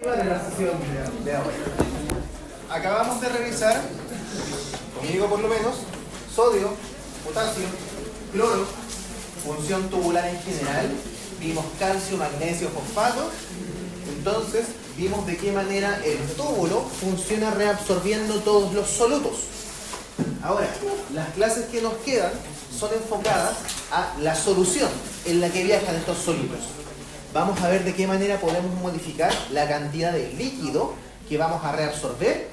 De la sesión de ahora. Acabamos de revisar, conmigo por lo menos, sodio, potasio, cloro, función tubular en general, vimos calcio, magnesio, fosfato. Entonces vimos de qué manera el túbulo funciona reabsorbiendo todos los solutos. Ahora, las clases que nos quedan son enfocadas a la solución en la que viajan estos solutos. Vamos a ver de qué manera podemos modificar la cantidad de líquido que vamos a reabsorber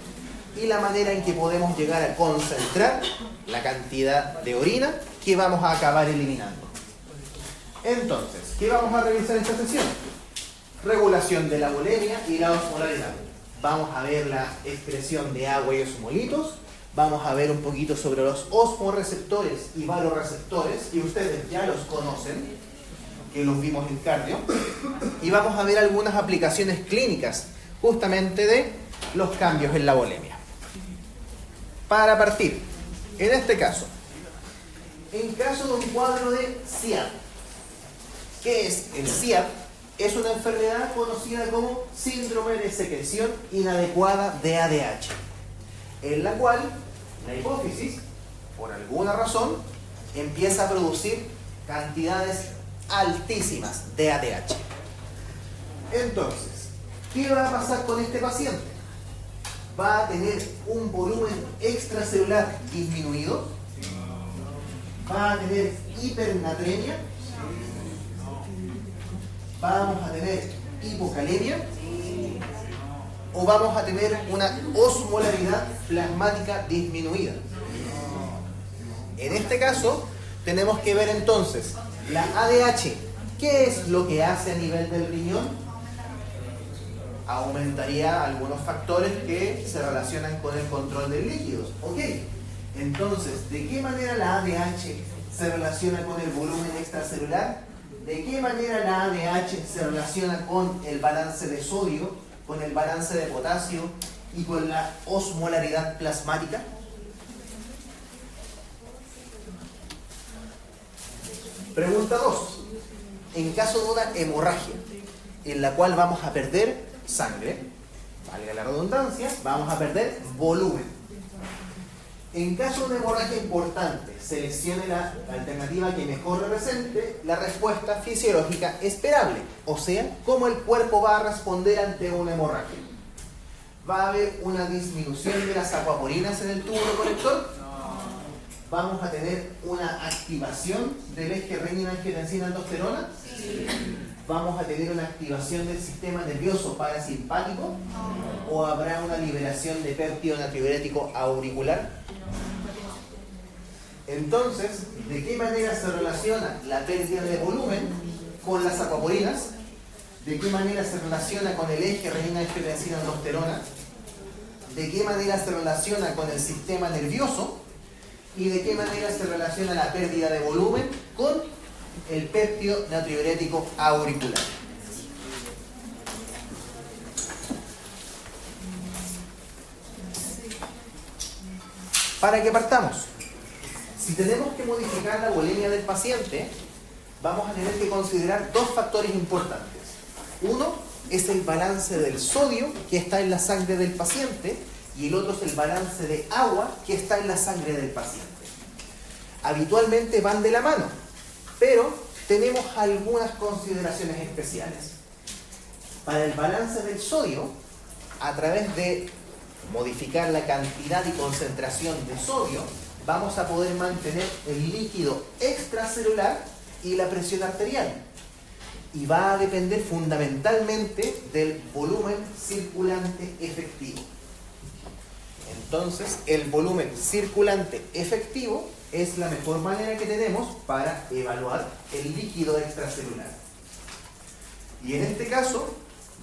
y la manera en que podemos llegar a concentrar la cantidad de orina que vamos a acabar eliminando. Entonces, ¿qué vamos a revisar en esta sesión? Regulación de la volemia y la osmolaridad. Vamos a ver la excreción de agua y osmolitos. Vamos a ver un poquito sobre los osmoreceptores y vasoreceptores, que ustedes ya los conocen, que los vimos en cardio, y vamos a ver algunas aplicaciones clínicas justamente de los cambios en la volemia. Para partir, en este caso, en caso de un cuadro de SIAD, ¿qué es el SIAD? Es una enfermedad conocida como síndrome de secreción inadecuada de ADH, en la cual la hipófisis, por alguna razón, empieza a producir cantidades altísimas de ADH. Entonces, ¿qué va a pasar con este paciente? Va a tener un volumen extracelular disminuido, va a tener hipernatremia, vamos a tener hipocalemia o vamos a tener una osmolaridad plasmática disminuida. En este caso, tenemos que ver entonces la ADH. ¿Qué es lo que hace a nivel del riñón? Aumentaría algunos factores que se relacionan con el control de líquidos. Ok, entonces, ¿de qué manera la ADH se relaciona con el volumen extracelular? ¿De qué manera la ADH se relaciona con el balance de sodio, con el balance de potasio y con la osmolaridad plasmática? Pregunta 2. En caso de una hemorragia, en la cual vamos a perder sangre, valga la redundancia, vamos a perder volumen. En caso de una hemorragia importante, seleccione la alternativa que mejor represente la respuesta fisiológica esperable, o sea, cómo el cuerpo va a responder ante una hemorragia. ¿Va a haber una disminución de las acuaporinas en el túbulo colector? ¿Vamos a tener una activación del eje renina-angiotensina-aldosterona? Sí. ¿Vamos a tener una activación del sistema nervioso parasimpático? ¿O habrá una liberación de péptido natriurético auricular? Entonces, ¿de qué manera se relaciona la pérdida de volumen con las acuaporinas? ¿De qué manera se relaciona con el eje renina-angiotensina-aldosterona? ¿De qué manera se relaciona con el sistema nervioso? ¿Y de qué manera se relaciona la pérdida de volumen con el péptido natriurético auricular? Para que partamos, si tenemos que modificar la volemia del paciente, vamos a tener que considerar dos factores importantes. Uno es el balance del sodio que está en la sangre del paciente, y el otro es el balance de agua que está en la sangre del paciente. Habitualmente van de la mano, pero tenemos algunas consideraciones especiales. Para el balance del sodio, a través de modificar la cantidad y concentración de sodio, vamos a poder mantener el líquido extracelular y la presión arterial. Y va a depender fundamentalmente del volumen circulante efectivo. Entonces, el volumen circulante efectivo es la mejor manera que tenemos para evaluar el líquido extracelular. Y en este caso,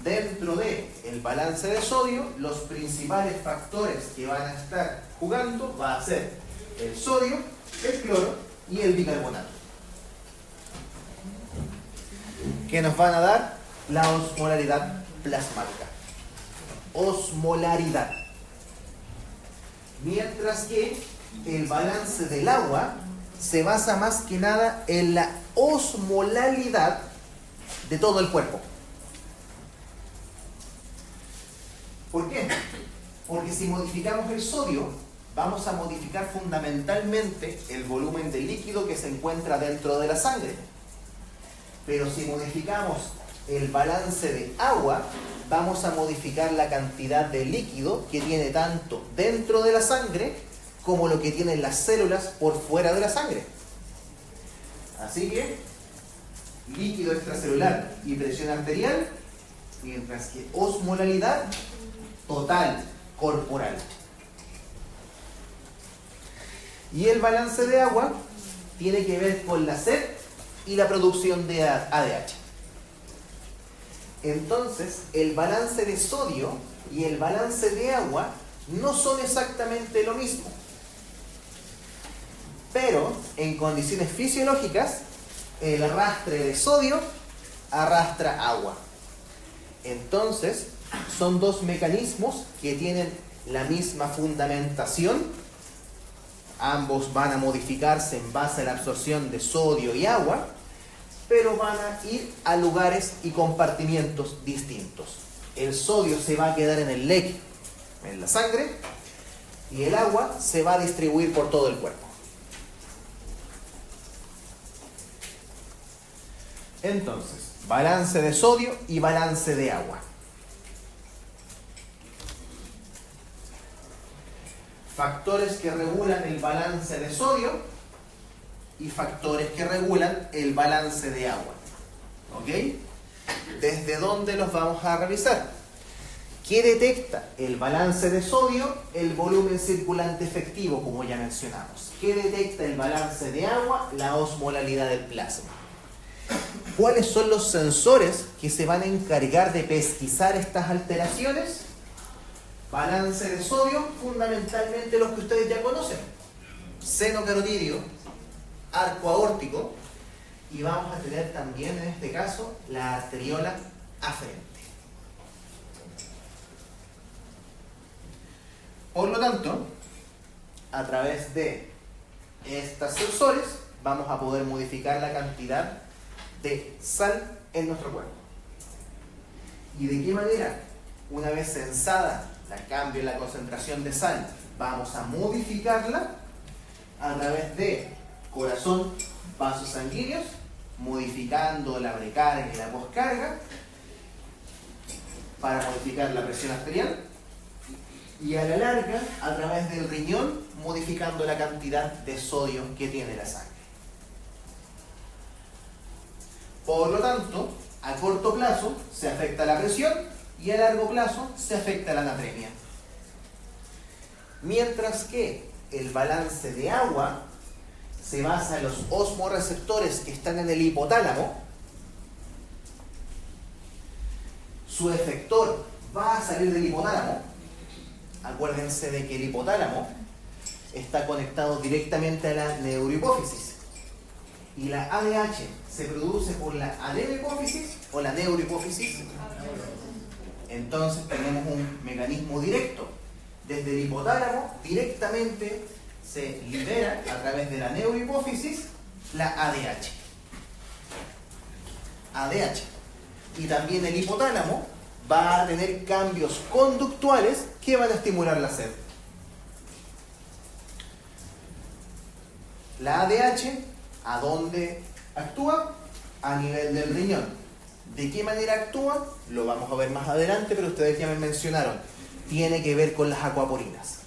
dentro del balance de sodio, los principales factores que van a estar jugando va a ser el sodio, el cloro y el bicarbonato, que nos van a dar la osmolaridad plasmática. Osmolaridad. Mientras que el balance del agua se basa más que nada en la osmolalidad de todo el cuerpo. ¿Por qué? Porque si modificamos el sodio, vamos a modificar fundamentalmente el volumen de líquido que se encuentra dentro de la sangre. Pero si modificamos el balance de agua, vamos a modificar la cantidad de líquido que tiene tanto dentro de la sangre como lo que tienen las células por fuera de la sangre. Así que líquido extracelular y presión arterial, mientras que osmolaridad total corporal. Y el balance de agua tiene que ver con la sed y la producción de ADH. Entonces, el balance de sodio y el balance de agua no son exactamente lo mismo. Pero, en condiciones fisiológicas, el arrastre de sodio arrastra agua. Entonces, son dos mecanismos que tienen la misma fundamentación. Ambos van a modificarse en base a la absorción de sodio y agua, pero van a ir a lugares y compartimientos distintos. El sodio se va a quedar en el leque, en la sangre, y el agua se va a distribuir por todo el cuerpo. Entonces, balance de sodio y balance de agua. Factores que regulan el balance de sodio y factores que regulan el balance de agua. ¿Ok? ¿Desde dónde los vamos a revisar? ¿Qué detecta el balance de sodio? El volumen circulante efectivo, como ya mencionamos. ¿Qué detecta el balance de agua? La osmolaridad del plasma. ¿Cuáles son los sensores que se van a encargar de pesquisar estas alteraciones? Balance de sodio, fundamentalmente los que ustedes ya conocen. Seno carotídeo, arco aórtico, y vamos a tener también en este caso la arteriola aferente. Por lo tanto, a través de estos sensores vamos a poder modificar la cantidad de sal en nuestro cuerpo. ¿Y de qué manera? Una vez sensada la cambio en la concentración de sal, vamos a modificarla a través de corazón, vasos sanguíneos, modificando la precarga y la poscarga para modificar la presión arterial, y a la larga a través del riñón, modificando la cantidad de sodio que tiene la sangre. Por lo tanto, a corto plazo se afecta la presión y a largo plazo se afecta la natremia. Mientras que el balance de agua se basa en los osmorreceptores que están en el hipotálamo. Su efector va a salir del hipotálamo. Acuérdense de que el hipotálamo está conectado directamente a la neurohipófisis. Y la ADH se produce por la adenohipófisis o la neurohipófisis. Entonces tenemos un mecanismo directo. Desde el hipotálamo directamente se libera a través de la neurohipófisis la ADH. ADH. Y también el hipotálamo va a tener cambios conductuales que van a estimular la sed. La ADH, ¿a dónde actúa? A nivel del riñón. ¿De qué manera actúa? Lo vamos a ver más adelante, pero ustedes ya me mencionaron. Tiene que ver con las acuaporinas.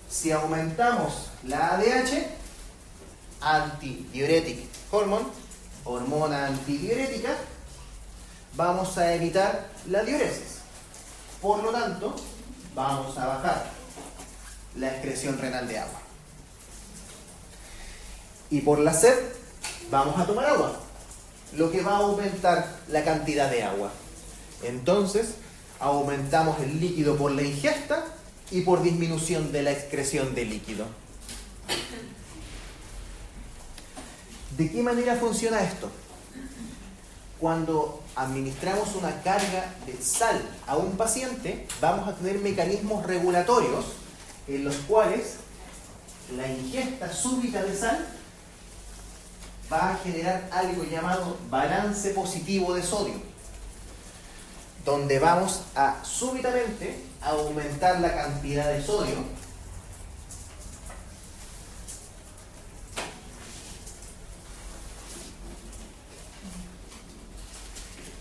Si aumentamos la ADH, antidiuretic hormone, hormona antidiurética, vamos a evitar la diuresis. Por lo tanto, vamos a bajar la excreción renal de agua. Y por la sed, vamos a tomar agua, lo que va a aumentar la cantidad de agua. Entonces, aumentamos el líquido por la ingesta y por disminución de la excreción de líquido. ¿De qué manera funciona esto? Cuando administramos una carga de sal a un paciente, vamos a tener mecanismos regulatorios en los cuales la ingesta súbita de sal va a generar algo llamado balance positivo de sodio. donde vamos a súbitamente aumentar la cantidad de sodio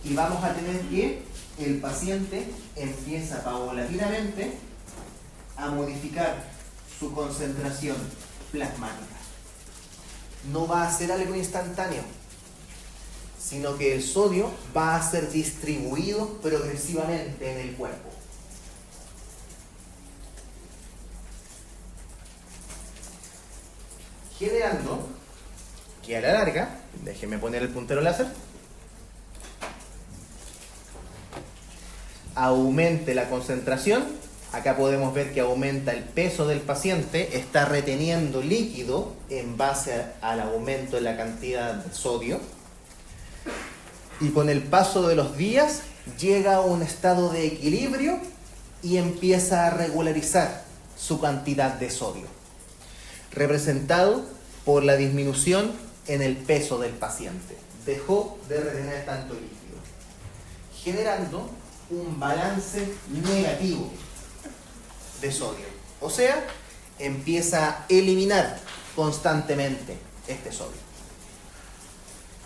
y vamos a tener que el paciente empieza paulatinamente a modificar su concentración plasmática. No va a ser algo instantáneo, sino que el sodio va a ser distribuido progresivamente en el cuerpo. Generando que a la larga, déjenme poner el puntero láser, aumente la concentración. Acá podemos ver que aumenta el peso del paciente, está reteniendo líquido en base al aumento de la cantidad de sodio. Y con el paso de los días llega a un estado de equilibrio y empieza a regularizar su cantidad de sodio, representado por la disminución en el peso del paciente. Dejó de retener tanto líquido, generando un balance negativo de sodio. O sea, empieza a eliminar constantemente este sodio.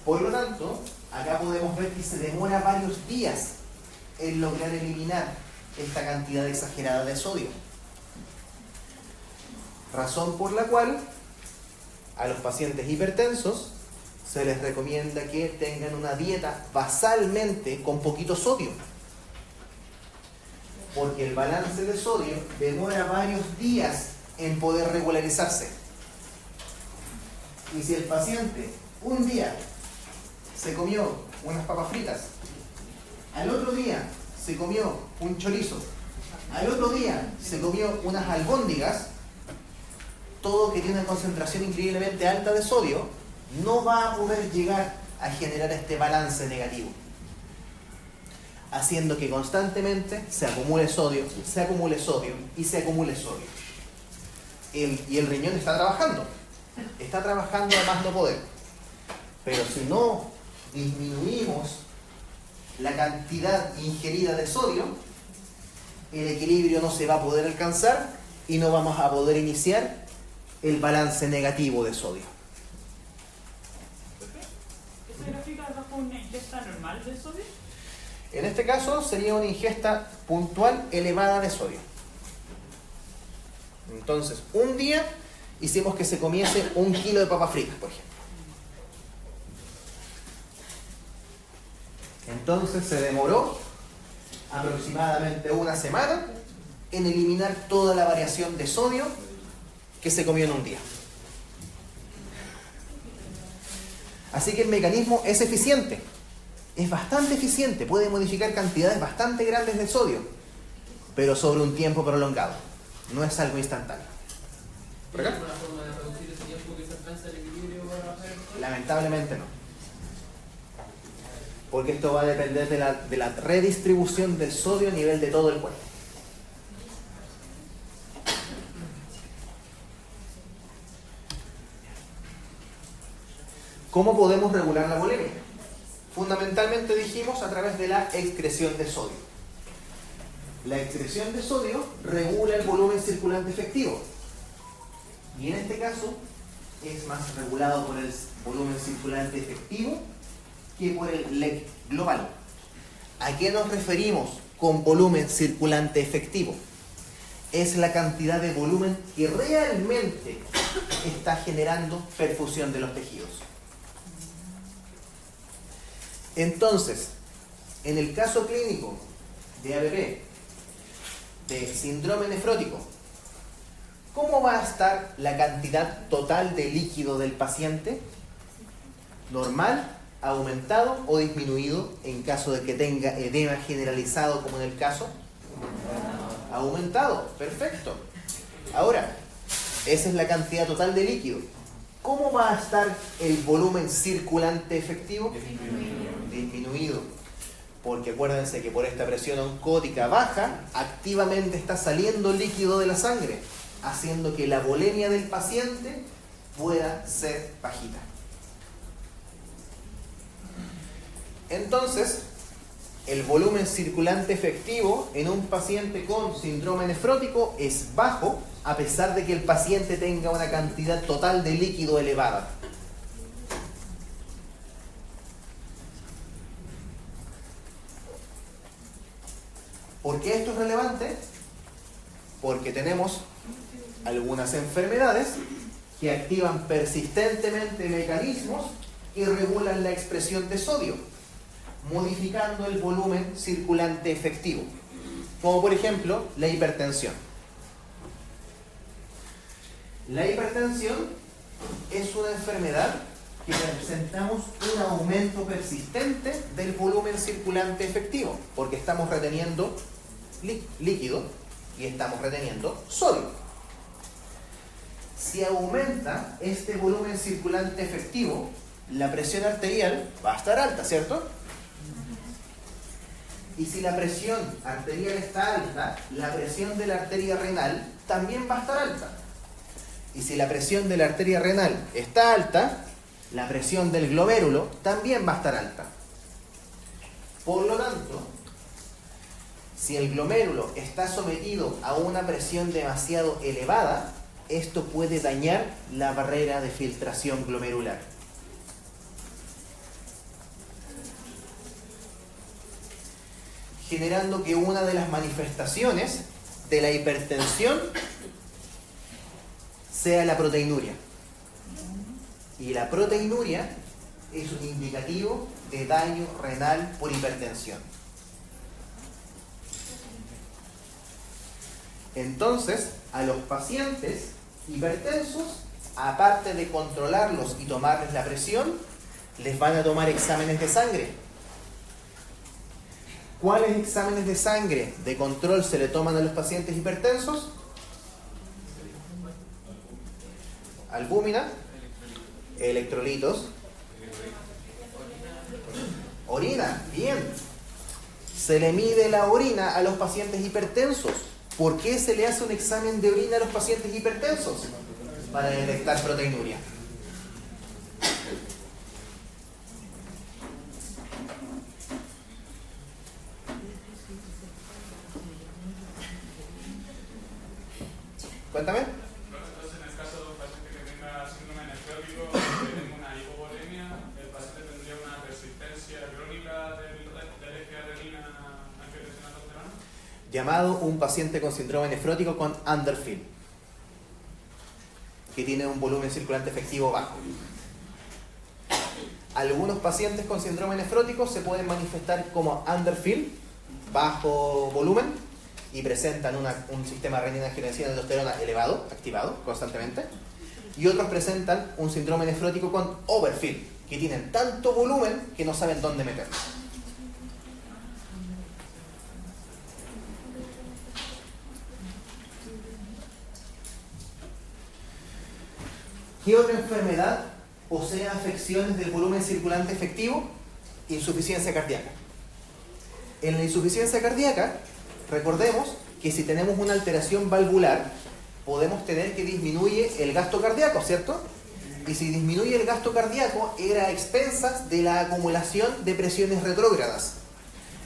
Por lo tanto, acá podemos ver que se demora varios días en lograr eliminar esta cantidad exagerada de sodio. Razón por la cual a los pacientes hipertensos se les recomienda que tengan una dieta basalmente con poquito sodio, porque el balance de sodio demora varios días en poder regularizarse. Y si el paciente un día se comió unas papas fritas, al otro día se comió un chorizo, al otro día se comió unas albóndigas, todo que tiene una concentración increíblemente alta de sodio, no va a poder llegar a generar este balance negativo, haciendo que constantemente se acumule sodio, se acumule sodio y se acumule sodio. Y el riñón está trabajando a más no poder. Pero si no disminuimos la cantidad ingerida de sodio, el equilibrio no se va a poder alcanzar y no vamos a poder iniciar el balance negativo de sodio. ¿Esa gráfica es bajo una ingesta normal de sodio? En este caso sería una ingesta puntual elevada de sodio. Entonces, un día hicimos que se comiese 1 kilo de papas fritas, por ejemplo. Entonces se demoró aproximadamente una semana en eliminar toda la variación de sodio que se comió en un día. Así que el mecanismo es eficiente. Es bastante eficiente, puede modificar cantidades bastante grandes de sodio, pero sobre un tiempo prolongado. No es algo instantáneo. ¿Por acá? ¿Hay alguna forma de reducir ese tiempo que se alcanza el equilibrio para bajar el sodio? Lamentablemente no. Porque esto va a depender de la redistribución del sodio a nivel de todo el cuerpo. ¿Cómo podemos regular la bulimia? Fundamentalmente dijimos a través de la excreción de sodio. La excreción de sodio regula el volumen circulante efectivo. Y en este caso es más regulado por el volumen circulante efectivo que por el LEC global. ¿A qué nos referimos con volumen circulante efectivo? Es la cantidad de volumen que realmente está generando perfusión de los tejidos. Entonces, en el caso clínico de ABP, de síndrome nefrótico, ¿cómo va a estar la cantidad total de líquido del paciente? ¿Normal, aumentado o disminuido en caso de que tenga edema generalizado, como en el caso? Aumentado, perfecto. Ahora, esa es la cantidad total de líquido. ¿Cómo va a estar el volumen circulante efectivo? Disminuido. Porque acuérdense que por esta presión oncótica baja, activamente está saliendo líquido de la sangre, haciendo que la volemia del paciente pueda ser bajita. Entonces, el volumen circulante efectivo en un paciente con síndrome nefrótico es bajo, a pesar de que el paciente tenga una cantidad total de líquido elevada. ¿Por qué esto es relevante? Porque tenemos algunas enfermedades que activan persistentemente mecanismos que regulan la expresión de sodio, modificando el volumen circulante efectivo, como por ejemplo la hipertensión. La hipertensión es una enfermedad que presentamos un aumento persistente del volumen circulante efectivo, porque estamos reteniendo líquido y estamos reteniendo sodio. Si aumenta este volumen circulante efectivo, la presión arterial va a estar alta, ¿cierto? Y si la presión arterial está alta, la presión de la arteria renal también va a estar alta. Y si la presión de la arteria renal está alta, la presión del glomérulo también va a estar alta. Por lo tanto, si el glomérulo está sometido a una presión demasiado elevada, esto puede dañar la barrera de filtración glomerular. Generando que una de las manifestaciones de la hipertensión sea la proteinuria. Y la proteinuria es un indicativo de daño renal por hipertensión. Entonces, a los pacientes hipertensos, aparte de controlarlos y tomarles la presión, les van a tomar exámenes de sangre. ¿Cuáles exámenes de sangre de control se le toman a los pacientes hipertensos? Albúmina, electrolitos, orina, bien. Se le mide la orina a los pacientes hipertensos. ¿Por qué se le hace un examen de orina a los pacientes hipertensos? Para detectar proteinuria. Cuéntame. Entonces, en el caso de un paciente que tenga síndrome nefrótico, que tenga una hipovolemia, el paciente tendría una persistencia crónica del eje adrenina-angiotensina-aldosterona. Llamado un paciente con síndrome nefrótico con Underfield, que tiene un volumen circulante efectivo bajo. Algunos pacientes con síndrome nefrótico se pueden manifestar como Underfield, bajo volumen, y presentan un sistema renina-angiotensina-aldosterona elevado, activado constantemente, y otros presentan un síndrome nefrótico con Overfield, que tienen tanto volumen que no saben dónde meterlo. ¿Qué otra enfermedad posee afecciones del volumen circulante efectivo? Insuficiencia cardíaca. En la insuficiencia cardíaca, recordemos que si tenemos una alteración valvular, podemos tener que disminuye el gasto cardíaco, ¿cierto? Y si disminuye el gasto cardíaco, era a expensas de la acumulación de presiones retrógradas.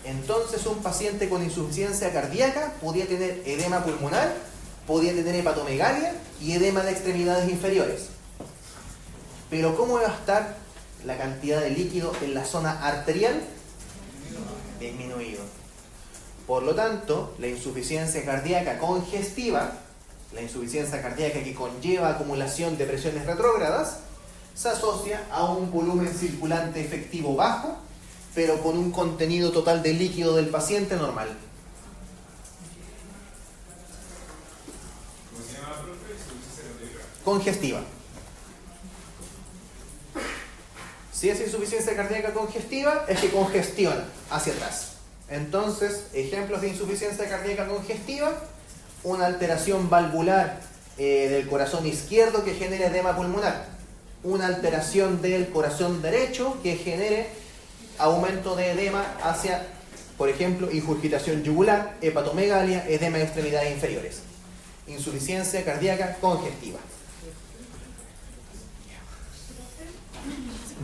Entonces, un paciente con insuficiencia cardíaca podía tener edema pulmonar, podía tener hepatomegalia y edema de extremidades inferiores. Pero ¿cómo va a estar la cantidad de líquido en la zona arterial? Disminuido. Por lo tanto, la insuficiencia cardíaca congestiva, la insuficiencia cardíaca que conlleva acumulación de presiones retrógradas, se asocia a un volumen circulante efectivo bajo, pero con un contenido total de líquido del paciente normal. ¿Cómo se llama la profe? Insuficiencia cardíaca. Congestiva. Si es insuficiencia cardíaca congestiva, es que congestiona hacia atrás. Entonces, ejemplos de insuficiencia cardíaca congestiva: una alteración valvular del corazón izquierdo que genere edema pulmonar, una alteración del corazón derecho que genere aumento de edema hacia, por ejemplo, ingurgitación yugular, hepatomegalia, edema de extremidades inferiores. Insuficiencia cardíaca congestiva.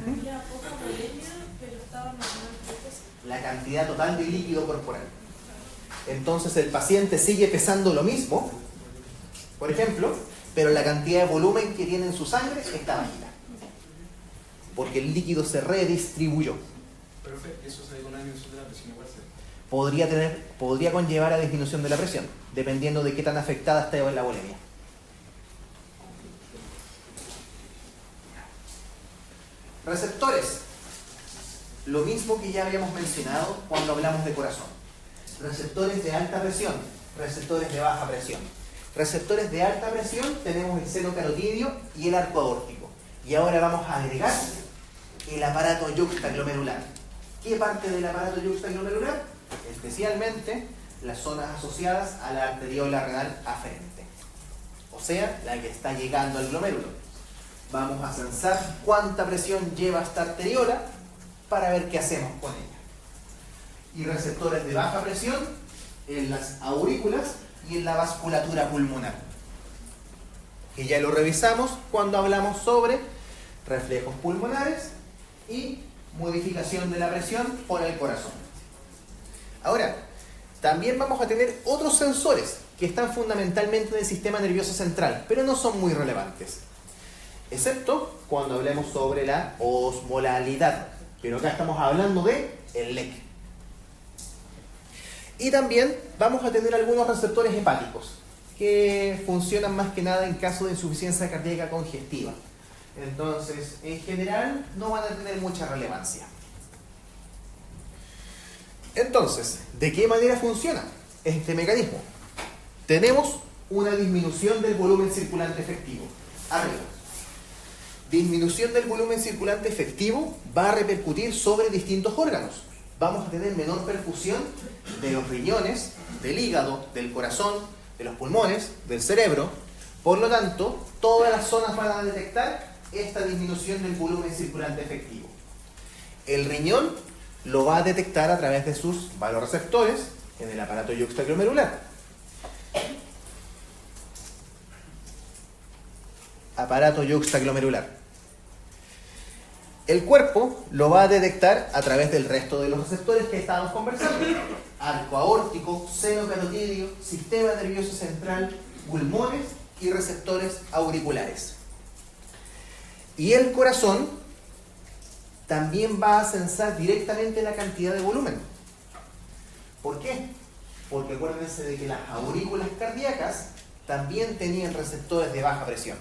Había poca volemia, pero estaba normal. la cantidad total de líquido corporal. Entonces el paciente sigue pesando lo mismo, por ejemplo, pero la cantidad de volumen que tiene en su sangre está bajita, porque el líquido se redistribuyó. Pero eso se ve con una disminución de la presión igual se... Podría conllevar a disminución de la presión, dependiendo de qué tan afectada esté la volemia. Receptores. Lo mismo que ya habíamos mencionado cuando hablamos de corazón. Receptores de alta presión, receptores de baja presión. Receptores de alta presión tenemos el seno carotidio y el arco aórtico. Y ahora vamos a agregar el aparato yuxtaglomerular. ¿Qué parte del aparato yuxtaglomerular? Especialmente las zonas asociadas a la arteriola renal aferente. O sea, la que está llegando al glomérulo. Vamos a censar cuánta presión lleva esta arteriola para ver qué hacemos con ella. Y receptores de baja presión en las aurículas y en la vasculatura pulmonar, que ya lo revisamos cuando hablamos sobre reflejos pulmonares y modificación de la presión por el corazón. Ahora, también vamos a tener otros sensores que están fundamentalmente en el sistema nervioso central, pero no son muy relevantes, excepto cuando hablemos sobre la osmolalidad, pero acá estamos hablando de el LEC. Y también vamos a tener algunos receptores hepáticos que funcionan más que nada en caso de insuficiencia cardíaca congestiva. Entonces, en general, no van a tener mucha relevancia. Entonces, ¿de qué manera funciona este mecanismo? Tenemos una disminución del volumen circulante efectivo. Arriba. Disminución del volumen circulante efectivo va a repercutir sobre distintos órganos. Vamos a tener menor perfusión de los riñones, del hígado, del corazón, de los pulmones, del cerebro. Por lo tanto, todas las zonas van a detectar esta disminución del volumen circulante efectivo. El riñón lo va a detectar a través de sus valoreceptores en el aparato yuxtaglomerular. Aparato yuxtaglomerular. El cuerpo lo va a detectar a través del resto de los receptores que estábamos conversando. Arco aórtico, seno carotidio, sistema nervioso central, pulmones y receptores auriculares. Y el corazón también va a censar directamente la cantidad de volumen. ¿Por qué? Porque acuérdense de que las aurículas cardíacas también tenían receptores de baja presión.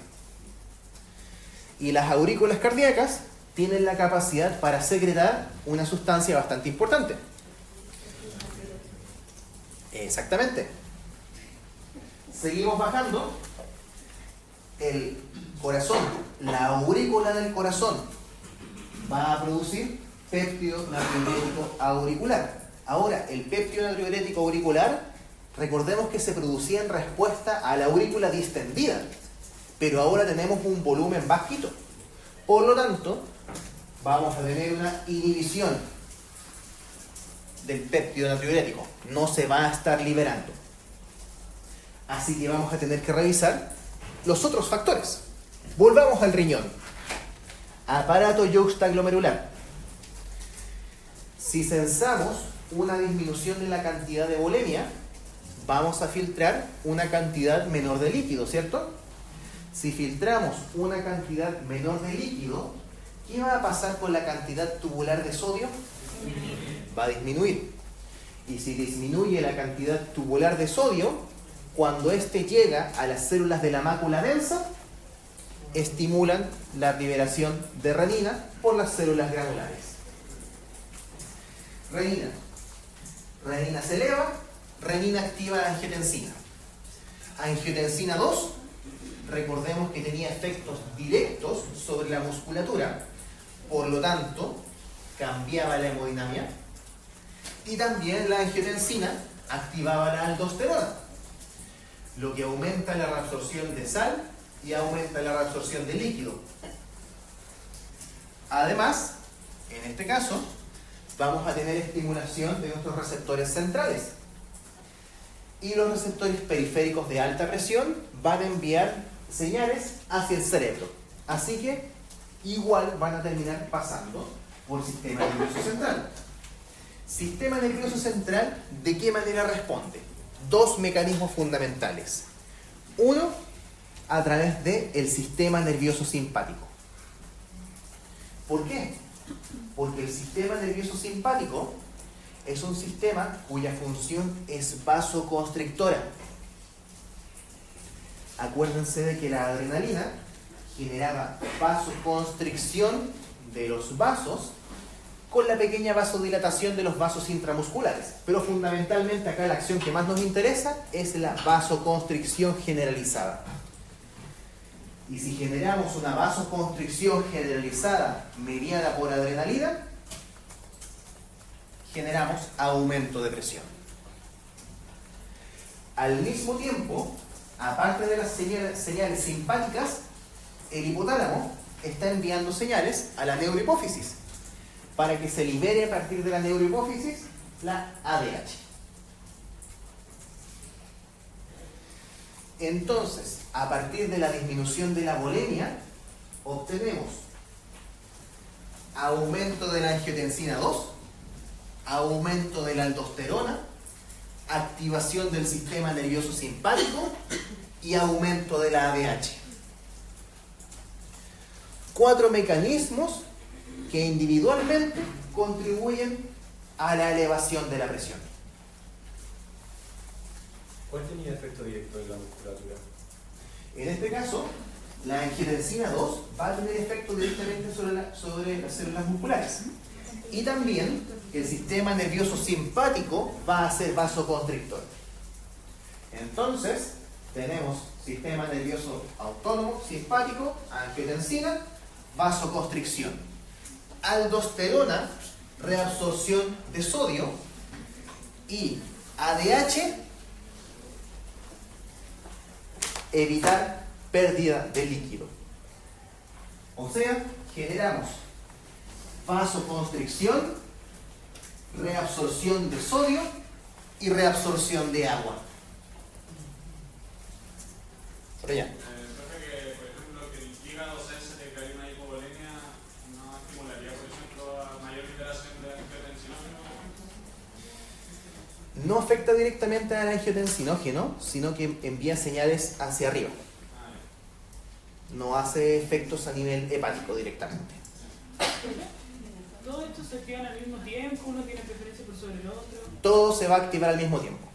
Y las aurículas cardíacas tienen la capacidad para secretar una sustancia bastante importante. Exactamente. Seguimos bajando. El corazón, la aurícula del corazón, va a producir péptido natriurético auricular. Ahora, el péptido natriurético auricular, recordemos que se producía en respuesta a la aurícula distendida, pero ahora tenemos un volumen bajito. Por lo tanto, vamos a tener una inhibición del péptido natriurético. No se va a estar liberando. Así que vamos a tener que revisar los otros factores. Volvamos al riñón. Aparato yuxtaglomerular. Si censamos una disminución de la cantidad de volemia, vamos a filtrar una cantidad menor de líquido, ¿cierto? Si filtramos una cantidad menor de líquido, ¿qué va a pasar con la cantidad tubular de sodio? Va a disminuir. Y si disminuye la cantidad tubular de sodio, cuando éste llega a las células de la mácula densa, estimulan la liberación de renina por las células granulares. Renina. Renina se eleva, renina activa la angiotensina. Angiotensina 2, recordemos que tenía efectos directos sobre la musculatura, por lo tanto, cambiaba la hemodinamia. Y también la angiotensina activaba la aldosterona, lo que aumenta la reabsorción de sal y aumenta la reabsorción de líquido. Además, en este caso, vamos a tener estimulación de nuestros receptores centrales. Y los receptores periféricos de alta presión van a enviar señales hacia el cerebro. Así que igual van a terminar pasando por el sistema nervioso central. Sistema nervioso central, ¿de qué manera responde? Dos mecanismos fundamentales. Uno, a través del sistema nervioso simpático. ¿Por qué? Porque el sistema nervioso simpático es un sistema cuya función es vasoconstrictora. Acuérdense de que la adrenalina generaba vasoconstricción de los vasos con la pequeña vasodilatación de los vasos intramusculares. Pero fundamentalmente acá la acción que más nos interesa es la vasoconstricción generalizada. Y si generamos una vasoconstricción generalizada mediada por adrenalina, generamos aumento de presión. Al mismo tiempo, aparte de las señales simpáticas, el hipotálamo está enviando señales a la neurohipófisis para que se libere a partir de la neurohipófisis la ADH. Entonces, a partir de la disminución de la volemia, obtenemos aumento de la angiotensina 2, aumento de la aldosterona, activación del sistema nervioso simpático y aumento de la ADH. 4 mecanismos que individualmente contribuyen a la elevación de la presión. ¿Cuál tenía efecto directo en la musculatura? En este caso, la angiotensina 2 va a tener efecto directamente sobre las células musculares. Y también el sistema nervioso simpático va a ser vasoconstrictor. Entonces, tenemos sistema nervioso autónomo, simpático, angiotensina, vasoconstricción. Aldosterona, reabsorción de sodio, y ADH, evitar pérdida de líquido. O sea, generamos vasoconstricción, reabsorción de sodio y reabsorción de agua. Por allá. Profe, que por ejemplo que el hígado sense de que hay una hipovolemia no estimularía, por ejemplo, a mayor liberación de angiotensinógeno. No afecta directamente al angiotensinógeno, sino que envía señales hacia arriba. No hace efectos a nivel hepático directamente. Todo esto se activan al mismo tiempo, uno tiene preferencia por sobre el otro. Todo se va a activar al mismo tiempo.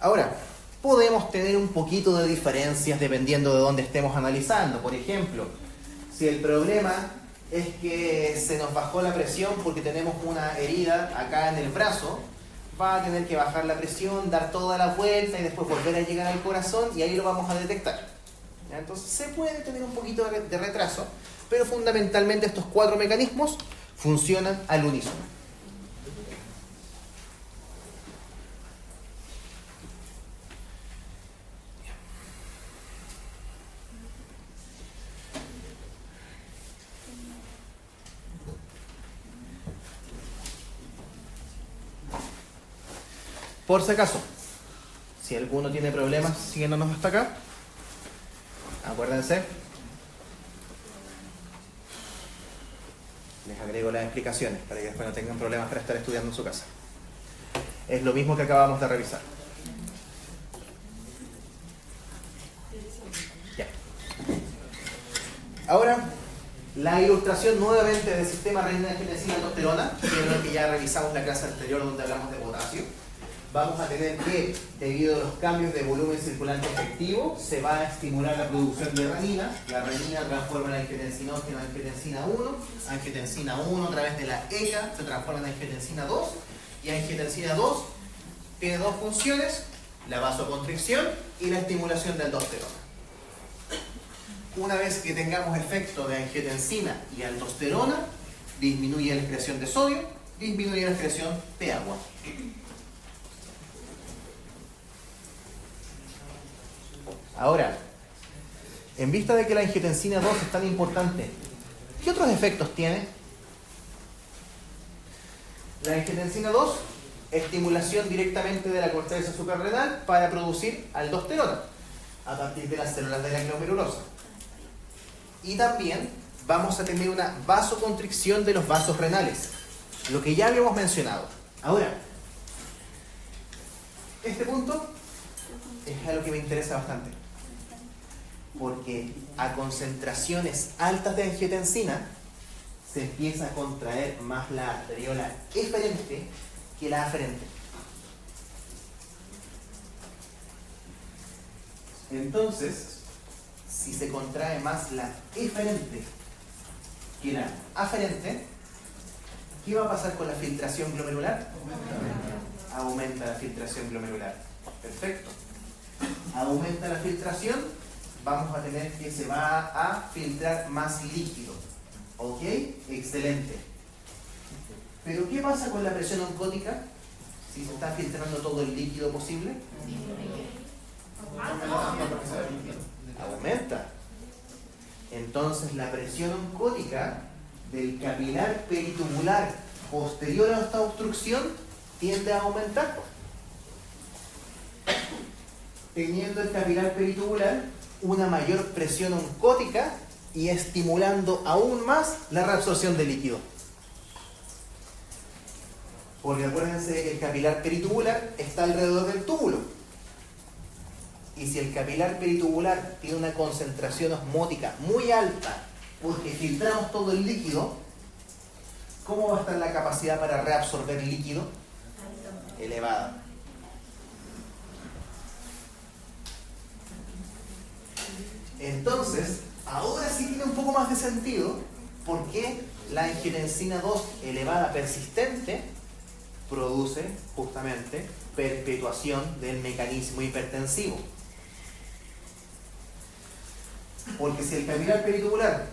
Ahora, podemos tener un poquito de diferencias dependiendo de dónde estemos analizando. Por ejemplo, si el problema es que se nos bajó la presión porque tenemos una herida acá en el brazo, va a tener que bajar la presión, dar toda la vuelta y después volver a llegar al corazón y ahí lo vamos a detectar. ¿Ya? Entonces se puede tener un poquito de retraso, pero fundamentalmente estos 4 mecanismos funcionan al unísono. Por si acaso, si alguno tiene problemas siguiéndonos hasta acá, acuérdense, les agrego las explicaciones para que después no tengan problemas para estar estudiando en su casa. Es lo mismo que acabamos de revisar. Ya. Ahora, la ilustración nuevamente del sistema renina-angiotensina-aldosterona, que es lo que ya revisamos en la clase anterior donde hablamos de potasio. Vamos a tener que, debido a los cambios de volumen circulante efectivo, se va a estimular la producción de renina. La renina transforma la angiotensinógeno en angiotensina 1 a través de la ECA se transforma en angiotensina 2, y angiotensina 2 tiene 2 funciones: la vasoconstricción y la estimulación de aldosterona. Una vez que tengamos efecto de angiotensina y aldosterona, disminuye la excreción de sodio, disminuye la excreción de agua. Ahora, en vista de que la angiotensina 2 es tan importante, ¿qué otros efectos tiene? La angiotensina 2, estimulación directamente de la corteza suprarrenal para producir aldosterona a partir de las células de la glomerulosa. Y también vamos a tener una vasoconstricción de los vasos renales. lo que ya habíamos mencionado. Ahora, este punto es algo que me interesa bastante, porque a concentraciones altas de angiotensina se empieza a contraer más la arteriola eferente que la aferente. Entonces, si se contrae más la eferente que la aferente, ¿qué va a pasar con la filtración glomerular? Aumenta la filtración glomerular. Perfecto. Aumenta la filtración, vamos a tener que se va a filtrar más líquido. ¿Ok? Excelente. Pero ¿qué pasa con la presión oncótica? Si se está filtrando todo el líquido posible. Aumenta. Entonces la presión oncótica del capilar peritubular posterior a esta obstrucción tiende a aumentar. Teniendo el capilar peritubular una mayor presión oncótica y estimulando aún más la reabsorción de líquido. Porque acuérdense que el capilar peritubular está alrededor del túbulo. Y si el capilar peritubular tiene una concentración osmótica muy alta, porque filtramos todo el líquido, ¿cómo va a estar la capacidad para reabsorber líquido? Elevada. Entonces, ahora sí tiene un poco más de sentido porque la angiotensina 2 elevada persistente produce justamente perpetuación del mecanismo hipertensivo. Porque si el capilar peritubular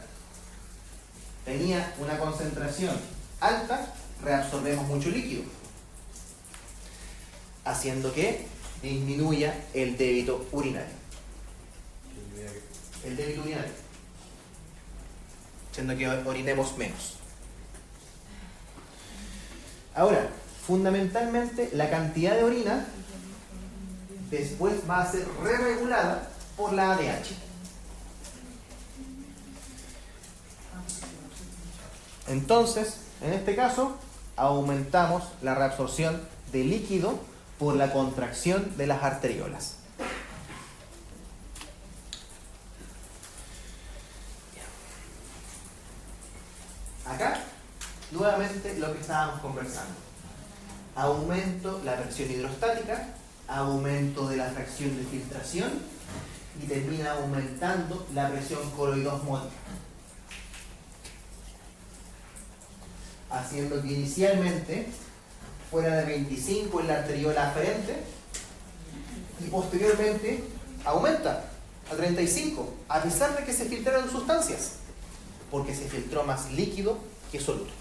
tenía una concentración alta, reabsorbemos mucho líquido, haciendo que disminuya el débito urinario. El débito urinario, haciendo que orinemos menos. Ahora, fundamentalmente la cantidad de orina después va a ser re-regulada por la ADH. Entonces, en este caso, aumentamos la reabsorción de líquido por la contracción de las arteriolas. Acá, nuevamente lo que estábamos conversando. Aumento la presión hidrostática, aumento de la fracción de filtración y termina aumentando la presión coloidosmótica. Haciendo que inicialmente fuera de 25 en la arteriola aferente y posteriormente aumenta a 35, a pesar de que se filtraron sustancias, porque se filtró más líquido que soluto.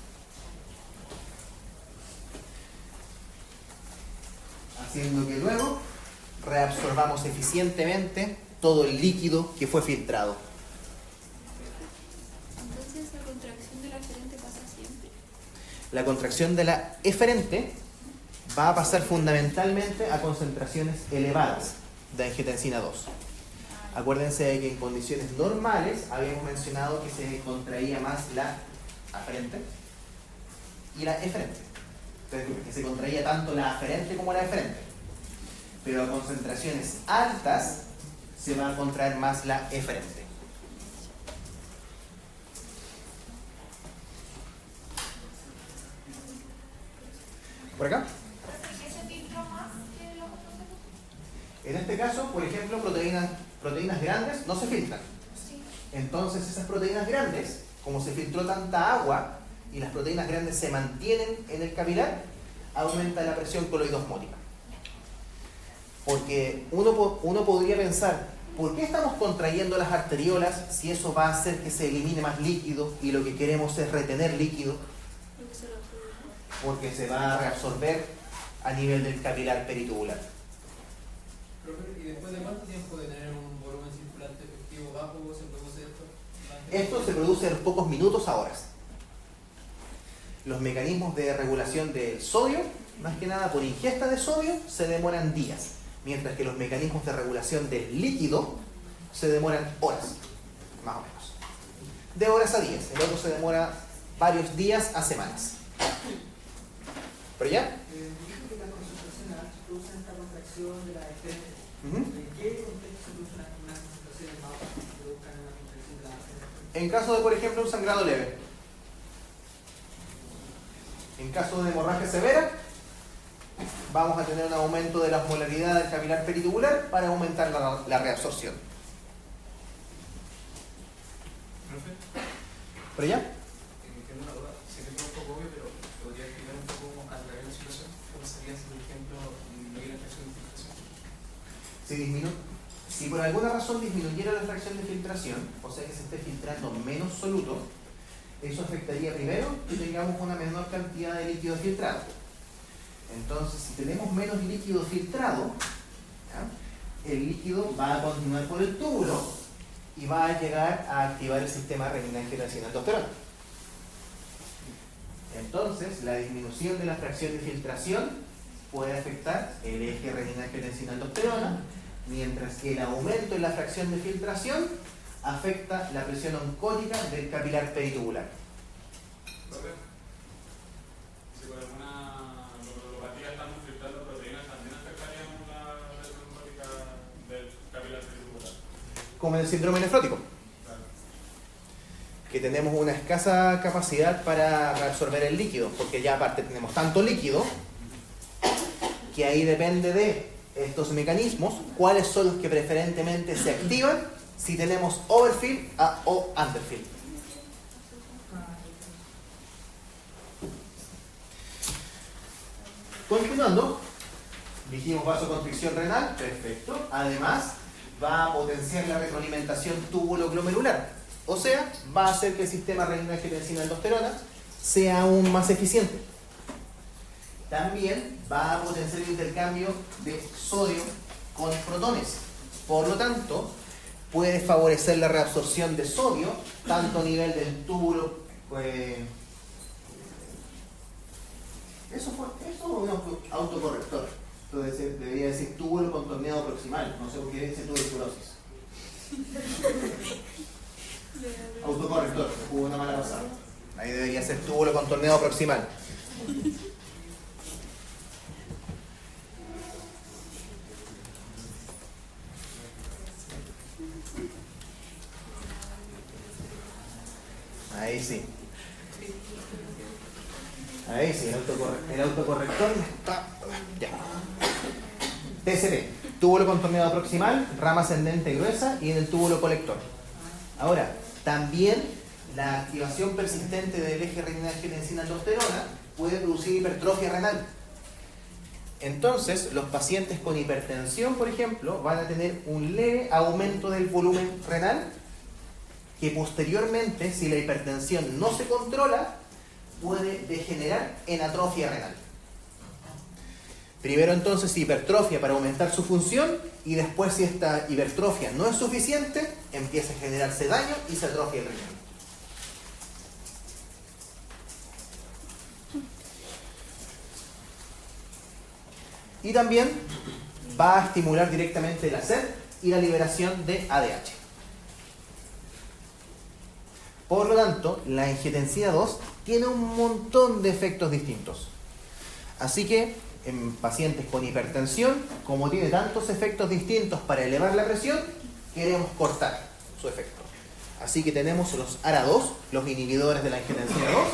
Haciendo que luego reabsorbamos eficientemente todo el líquido que fue filtrado. Entonces, ¿la contracción de la aferente pasa siempre? La contracción de la eferente va a pasar fundamentalmente a concentraciones elevadas de angiotensina 2. Acuérdense de que en condiciones normales habíamos mencionado que se contraía más la aferente y la eferente. Entonces, que se contraía tanto la aferente como la eferente. Pero a concentraciones altas se va a contraer más la eferente. ¿Por acá? ¿Qué se filtró más que los otros? En este caso, por ejemplo, proteínas grandes no se filtran. Sí. Entonces esas proteínas grandes, como se filtró tanta agua y las proteínas grandes se mantienen en el capilar, aumenta la presión coloidosmótica. Porque uno podría pensar, ¿por qué estamos contrayendo las arteriolas si eso va a hacer que se elimine más líquido y lo que queremos es retener líquido? Porque se va a reabsorber a nivel del capilar peritubular. Profe, ¿y después de cuánto tiempo de tener un volumen circulante efectivo bajo se produce esto? Esto se produce en pocos minutos a horas. Los mecanismos de regulación del sodio, más que nada por ingesta de sodio, se demoran días, mientras que los mecanismos de regulación del líquido se demoran horas, más o menos. De horas a días, el otro se demora varios días a semanas. ¿Pero ya? Dijo que las concentraciones altas producen esta contracción de la arteria. Ujú. ¿En qué contexto se producen unas concentraciones bajas que produzcan una contracción de la arteria? En caso de, por ejemplo, un sangrado leve. En caso de hemorragia severa, vamos a tener un aumento de la osmolaridad del capilar peritubular para aumentar la reabsorción. Profe, ¿Pero ya? tengo una duda. Sé que es un poco obvio, pero ¿podría explicar un poco a través de la situación cómo sería si, por ejemplo, disminuyera la fracción de filtración? Si por alguna razón disminuyera la fracción de filtración, o sea que se esté filtrando menos soluto, eso afectaría primero que tengamos una menor cantidad de líquido filtrado. Entonces, si tenemos menos líquido filtrado, ¿ya? El líquido va a continuar por el túbulo y va a llegar a activar el sistema renina-angiotensina-aldosterona. Entonces, la disminución de la fracción de filtración puede afectar el eje renina-angiotensina-aldosterona, mientras que el aumento en la fracción de filtración afecta la presión oncótica del capilar peritubular. Profe, si por alguna logopatía estamos filtrando proteínas, ¿también afectaríamos la presión oncótica del capilar peritubular? Como en el síndrome nefrótico, Claro. que tenemos una escasa capacidad para reabsorber el líquido, porque ya aparte tenemos tanto líquido que ahí depende de estos mecanismos cuáles son los que preferentemente se activan si tenemos overfill o underfill. Continuando, dijimos vasoconstricción renal, perfecto. Además, va a potenciar la retroalimentación túbulo-glomerular. O sea, va a hacer que el sistema renina-angiotensina-aldosterona sea aún más eficiente. También va a potenciar el intercambio de sodio con protones. Por lo tanto, puede favorecer la reabsorción de sodio, tanto a nivel del túbulo, eso es un autocorrector. Entonces debería decir túbulo contorneado proximal, no sé por qué dice tuberculosis. Autocorrector, hubo una mala pasada. Ahí debería ser túbulo contorneado proximal. Ahí sí. Ahí sí, el autocorrector está. Ya. TSP, túbulo contorneado proximal, rama ascendente gruesa y en el túbulo colector. Ahora, también la activación persistente del eje renina-angiotensina-aldosterona puede producir hipertrofia renal. Entonces, los pacientes con hipertensión, por ejemplo, van a tener un leve aumento del volumen renal que posteriormente, si la hipertensión no se controla, puede degenerar en atrofia renal. Primero entonces hipertrofia para aumentar su función y después si esta hipertrofia no es suficiente, empieza a generarse daño y se atrofia el riñón. Y también va a estimular directamente la sed y la liberación de ADH. Por lo tanto, la angiotensina 2 tiene un montón de efectos distintos. Así que en pacientes con hipertensión, como tiene tantos efectos distintos para elevar la presión, queremos cortar su efecto. Así que tenemos los ARA2, los inhibidores de la angiotensina 2,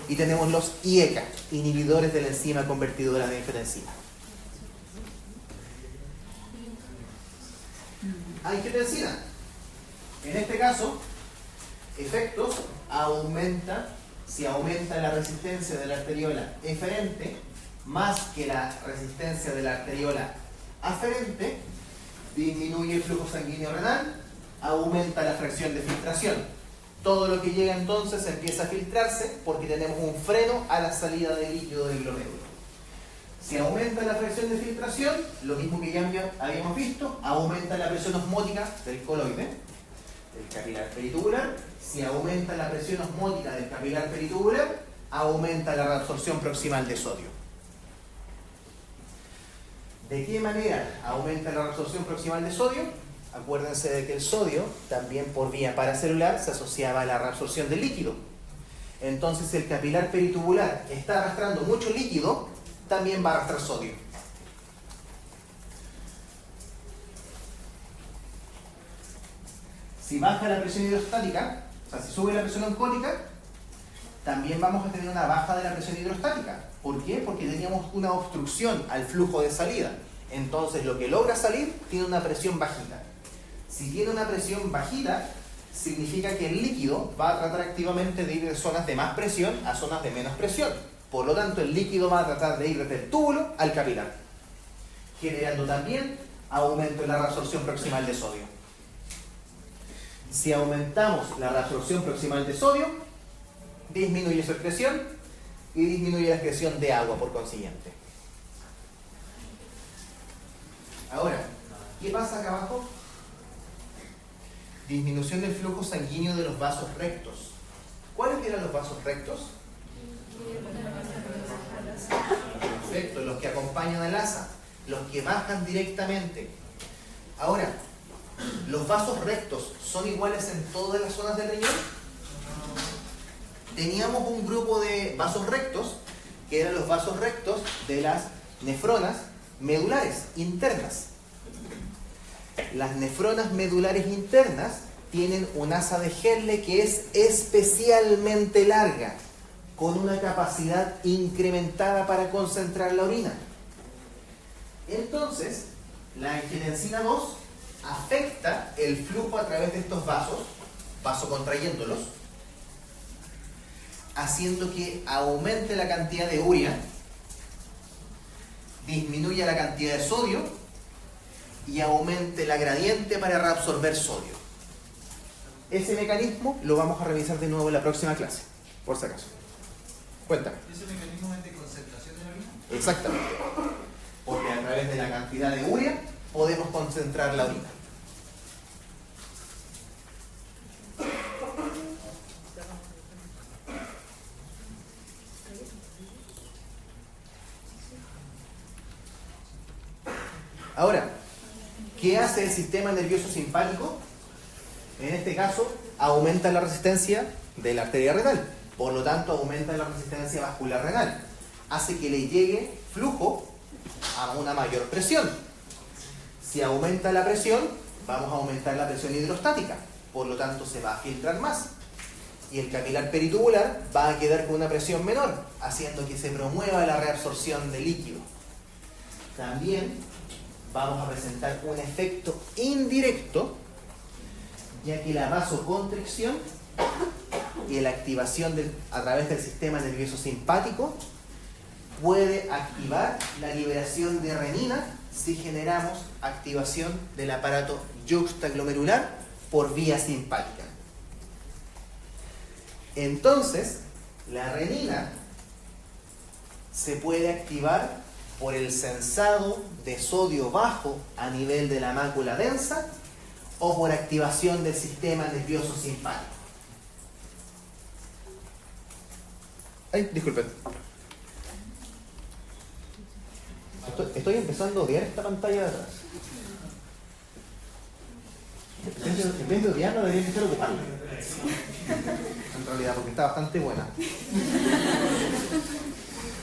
y tenemos los IECA, inhibidores de la enzima convertidora de angiotensina. Angiotensina. En este caso, efectos si aumenta la resistencia de la arteriola eferente más que la resistencia de la arteriola aferente, disminuye el flujo sanguíneo renal, aumenta la fracción de filtración. Todo lo que llega entonces empieza a filtrarse porque tenemos un freno a la salida del líquido del glomérulo. Si aumenta la fracción de filtración, lo mismo que ya habíamos visto, aumenta la presión osmótica del coloide, del capilar peritubular. Si aumenta la presión osmótica del capilar peritubular, aumenta la reabsorción proximal de sodio. ¿De qué manera aumenta la reabsorción proximal de sodio? Acuérdense de que el sodio, también por vía paracelular, se asociaba a la reabsorción del líquido. Entonces, si el capilar peritubular está arrastrando mucho líquido, también va a arrastrar sodio. Si baja la presión hidrostática, o sea, si sube la presión oncótica, también vamos a tener una baja de la presión hidrostática. ¿Por qué? Porque teníamos una obstrucción al flujo de salida. Entonces lo que logra salir tiene una presión bajita. Si tiene una presión bajita, significa que el líquido va a tratar activamente de ir de zonas de más presión a zonas de menos presión. Por lo tanto, el líquido va a tratar de ir desde el túbulo al capilar, generando también aumento en la reabsorción proximal de sodio. Si aumentamos la reabsorción proximal de sodio, disminuye su excreción y disminuye la excreción de agua por consiguiente. Ahora, ¿qué pasa acá abajo? Disminución del flujo sanguíneo de los vasos rectos. ¿Cuáles eran los vasos rectos? Perfecto, los que acompañan al asa, los que bajan directamente. Ahora, ¿los vasos rectos son iguales en todas las zonas del riñón? Teníamos un grupo de vasos rectos, que eran los vasos rectos de las nefronas medulares internas. Las nefronas medulares internas tienen un asa de Henle que es especialmente larga, con una capacidad incrementada para concentrar la orina. Entonces, la angiotensina 2 afecta el flujo a través de estos vasos, vasocontrayéndolos, haciendo que aumente la cantidad de urea, disminuya la cantidad de sodio y aumente la gradiente para reabsorber sodio. Ese mecanismo lo vamos a revisar de nuevo en la próxima clase, por si acaso. Cuéntame. ¿Ese mecanismo es de concentración de la orina? Exactamente. Porque a través de la cantidad de urea podemos concentrar la orina. Ahora, ¿qué hace el sistema nervioso simpático? En este caso, aumenta la resistencia de la arteria renal. Por lo tanto, aumenta la resistencia vascular renal. Hace que le llegue flujo a una mayor presión. Si aumenta la presión, vamos a aumentar la presión hidrostática. Por lo tanto, se va a filtrar más. Y el capilar peritubular va a quedar con una presión menor, haciendo que se promueva la reabsorción de líquido. También vamos a presentar un efecto indirecto, ya que la vasoconstricción y la activación a través del sistema nervioso simpático puede activar la liberación de renina si generamos activación del aparato yuxtaglomerular por vía simpática. Entonces, la renina se puede activar por el sensado de sodio bajo a nivel de la mácula densa o por activación del sistema nervioso simpático. Ay, disculpen. Estoy empezando a odiar esta pantalla de atrás. En vez de odiarla, debería empezar a ocuparla. En realidad, porque está bastante buena.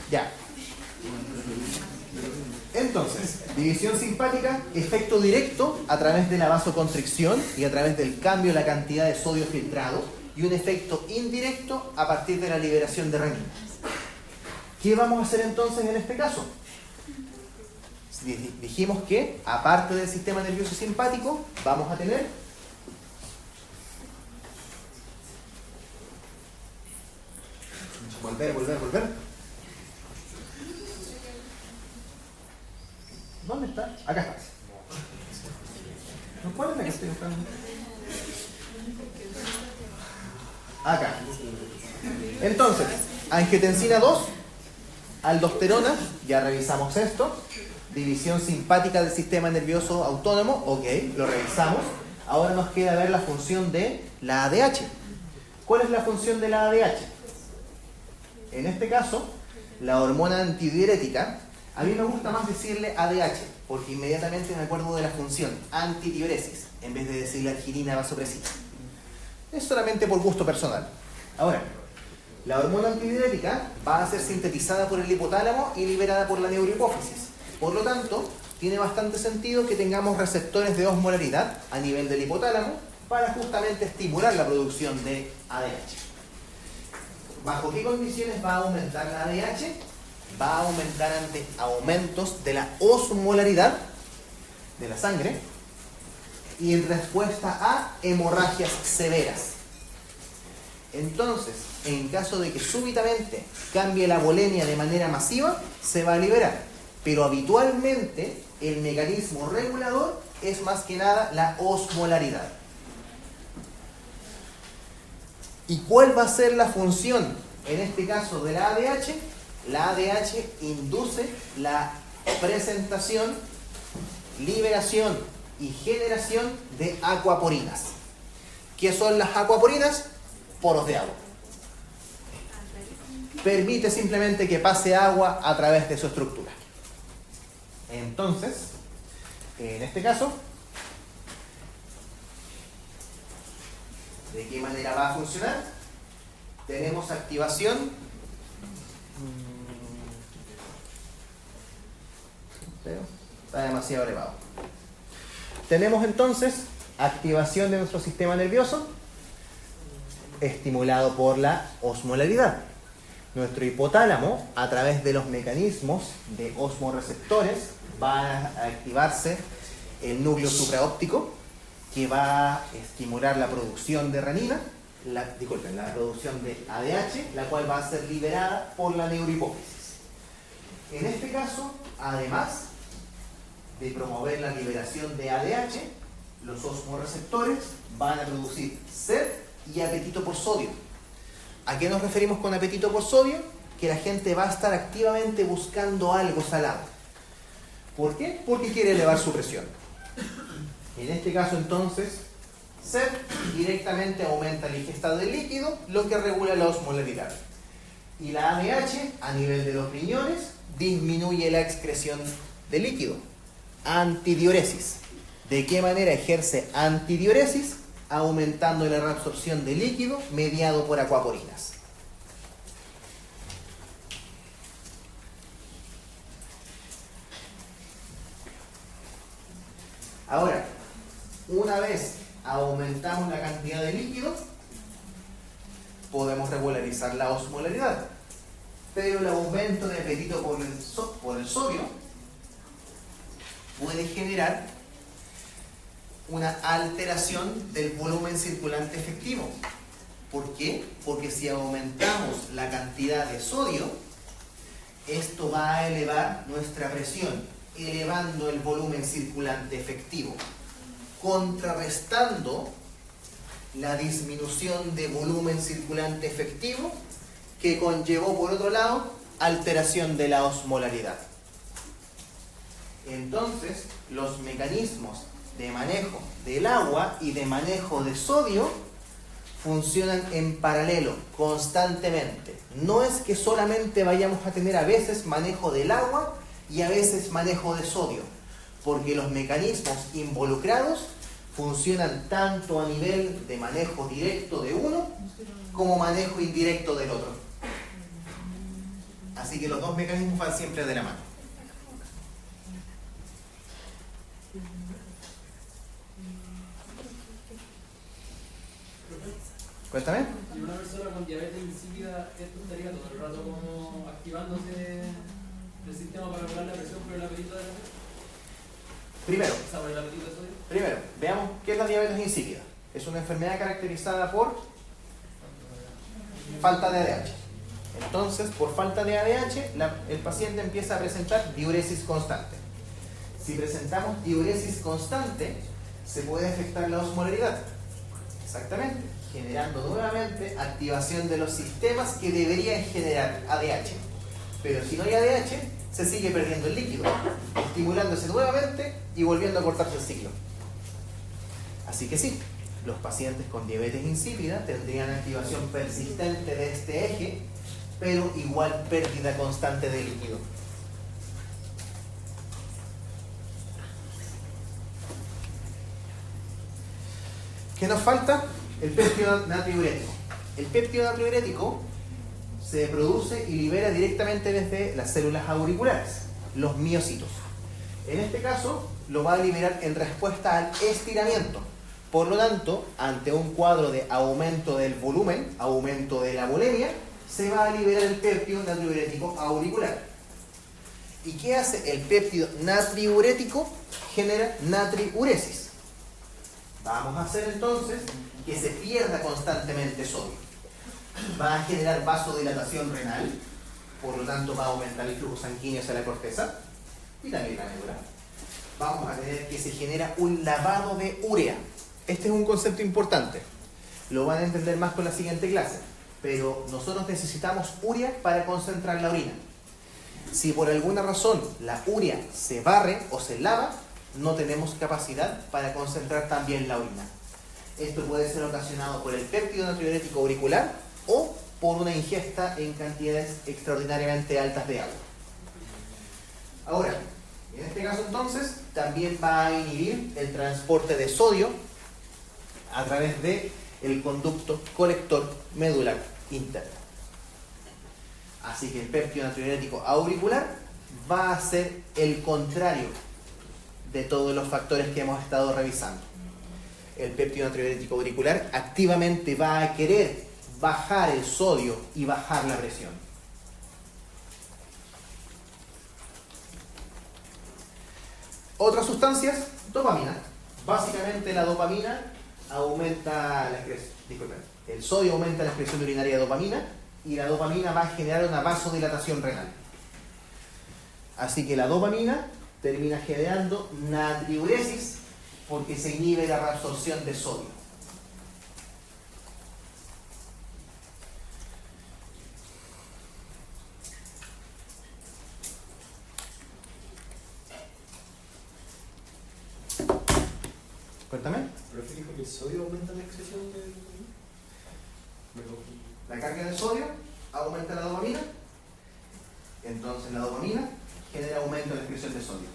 Ya. Entonces, división simpática, efecto directo a través de la vasoconstricción y a través del cambio de la cantidad de sodio filtrado, y un efecto indirecto a partir de la liberación de renina. ¿Qué vamos a hacer entonces en este caso? Dijimos que, aparte del sistema nervioso simpático, vamos a tener volver. ¿Dónde está? Acá está. ¿Cuál es la que estoy buscando? Acá. Entonces, angiotensina 2, aldosterona, ya revisamos esto. División simpática del sistema nervioso autónomo, ok, lo revisamos. Ahora nos queda ver la función de la ADH. ¿Cuál es la función de la ADH? En este caso, la hormona antidiurética, a mí me gusta más decirle ADH, porque inmediatamente me acuerdo de la función antidiuresis, en vez de decirle arginina vasopresina. Es solamente por gusto personal. Ahora, La hormona antidiurética va a ser sintetizada por el hipotálamo y liberada por la neurohipófisis. Por lo tanto, tiene bastante sentido que tengamos receptores de osmolaridad a nivel del hipotálamo para justamente estimular la producción de ADH. ¿Bajo qué condiciones va a aumentar la ADH? Va a aumentar ante aumentos de la osmolaridad de la sangre y en respuesta a hemorragias severas. Entonces, en caso de que súbitamente cambie la volemia de manera masiva, se va a liberar. Pero habitualmente el mecanismo regulador es más que nada la osmolaridad. ¿Y cuál va a ser la función en este caso de la ADH? La ADH induce la presentación, liberación y generación de acuaporinas. ¿Qué son las acuaporinas? Poros de agua. Permite simplemente que pase agua a través de su estructura. Entonces, en este caso, ¿de qué manera va a funcionar? Tenemos activación. Pero está demasiado elevado. Tenemos entonces activación de nuestro sistema nervioso estimulado por la osmolaridad. Nuestro hipotálamo, a través de los mecanismos de osmorreceptores, va a activarse el núcleo supraóptico que va a estimular la producción de renina, la producción de ADH, la cual va a ser liberada por la neurohipófisis. En este caso, además de promover la liberación de ADH, los osmorreceptores van a producir sed y apetito por sodio. ¿A qué nos referimos con apetito por sodio? Que la gente va a estar activamente buscando algo salado. ¿Por qué? Porque quiere elevar su presión. En este caso entonces, sed directamente aumenta la ingesta del líquido, lo que regula la osmolaridad. Y la ADH, a nivel de los riñones, disminuye la excreción de líquido. Antidiuresis. ¿De qué manera ejerce antidiuresis? Aumentando la reabsorción de líquido mediado por acuaporinas. Ahora, una vez aumentamos la cantidad de líquido, podemos regularizar la osmolaridad. Pero el aumento de apetito por el sodio puede generar una alteración del volumen circulante efectivo. ¿Por qué? Porque si aumentamos la cantidad de sodio, esto va a elevar nuestra presión, elevando el volumen circulante efectivo, contrarrestando la disminución de volumen circulante efectivo que conllevó, por otro lado, alteración de la osmolaridad. Entonces, los mecanismos de manejo del agua y de manejo de sodio funcionan en paralelo, constantemente. No es que solamente vayamos a tener a veces manejo del agua y a veces manejo de sodio, porque los mecanismos involucrados funcionan tanto a nivel de manejo directo de uno como manejo indirecto del otro. Así que los dos mecanismos van siempre de la mano. Cuéntame. Y una persona con diabetes insípida, esto estaría todo el rato como activándose el sistema para regular la presión por el apetito de la Primero, por el apetito de sodio. Primero, veamos qué es la diabetes insípida. Es una enfermedad caracterizada por falta de ADH. Entonces, por falta de ADH, el paciente empieza a presentar diuresis constante. Si presentamos diuresis constante, se puede afectar la osmolaridad. Exactamente. Generando nuevamente activación de los sistemas que deberían generar ADH. Pero si no hay ADH, se sigue perdiendo el líquido, estimulándose nuevamente y volviendo a cortarse el ciclo. Así que sí, los pacientes con diabetes insípida tendrían activación persistente de este eje, pero igual pérdida constante de líquido. ¿Qué nos falta? El péptido natriurético. El péptido natriurético se produce y libera directamente desde las células auriculares, los miocitos. En este caso, lo va a liberar en respuesta al estiramiento. Por lo tanto, ante un cuadro de aumento del volumen, aumento de la volemia, se va a liberar el péptido natriurético auricular. ¿Y qué hace el péptido natriurético? Genera natriuresis. Vamos a hacer entonces que se pierda constantemente sodio. Va a generar vasodilatación renal, por lo tanto va a aumentar el flujo sanguíneo hacia la corteza y también la médula. Vamos a tener que se genera un lavado de urea. Este es un concepto importante. Lo van a entender más con la siguiente clase. Pero nosotros necesitamos urea para concentrar la orina. Si por alguna razón la urea se barre o se lava, no tenemos capacidad para concentrar también la orina. Esto puede ser ocasionado por el péptido natriurético auricular o por una ingesta en cantidades extraordinariamente altas de agua. Ahora, en este caso entonces, también va a inhibir el transporte de sodio a través del conducto colector medular interno. Así que el péptido natriurético auricular va a ser el contrario de todos los factores que hemos estado revisando. El péptido natriurético auricular activamente va a querer bajar el sodio y bajar la presión. Otras sustancias, dopamina. Básicamente la dopamina aumenta la excreción, el sodio aumenta la excreción urinaria de dopamina y la dopamina va a generar una vasodilatación renal. Así que la dopamina termina generando natriuresis porque se inhibe la reabsorción de sodio. Cuéntame. ¿Pero qué dijo que el sodio aumenta la excreción de...? La carga de sodio aumenta la dopamina, entonces la dopamina genera aumento en la excreción de sodio.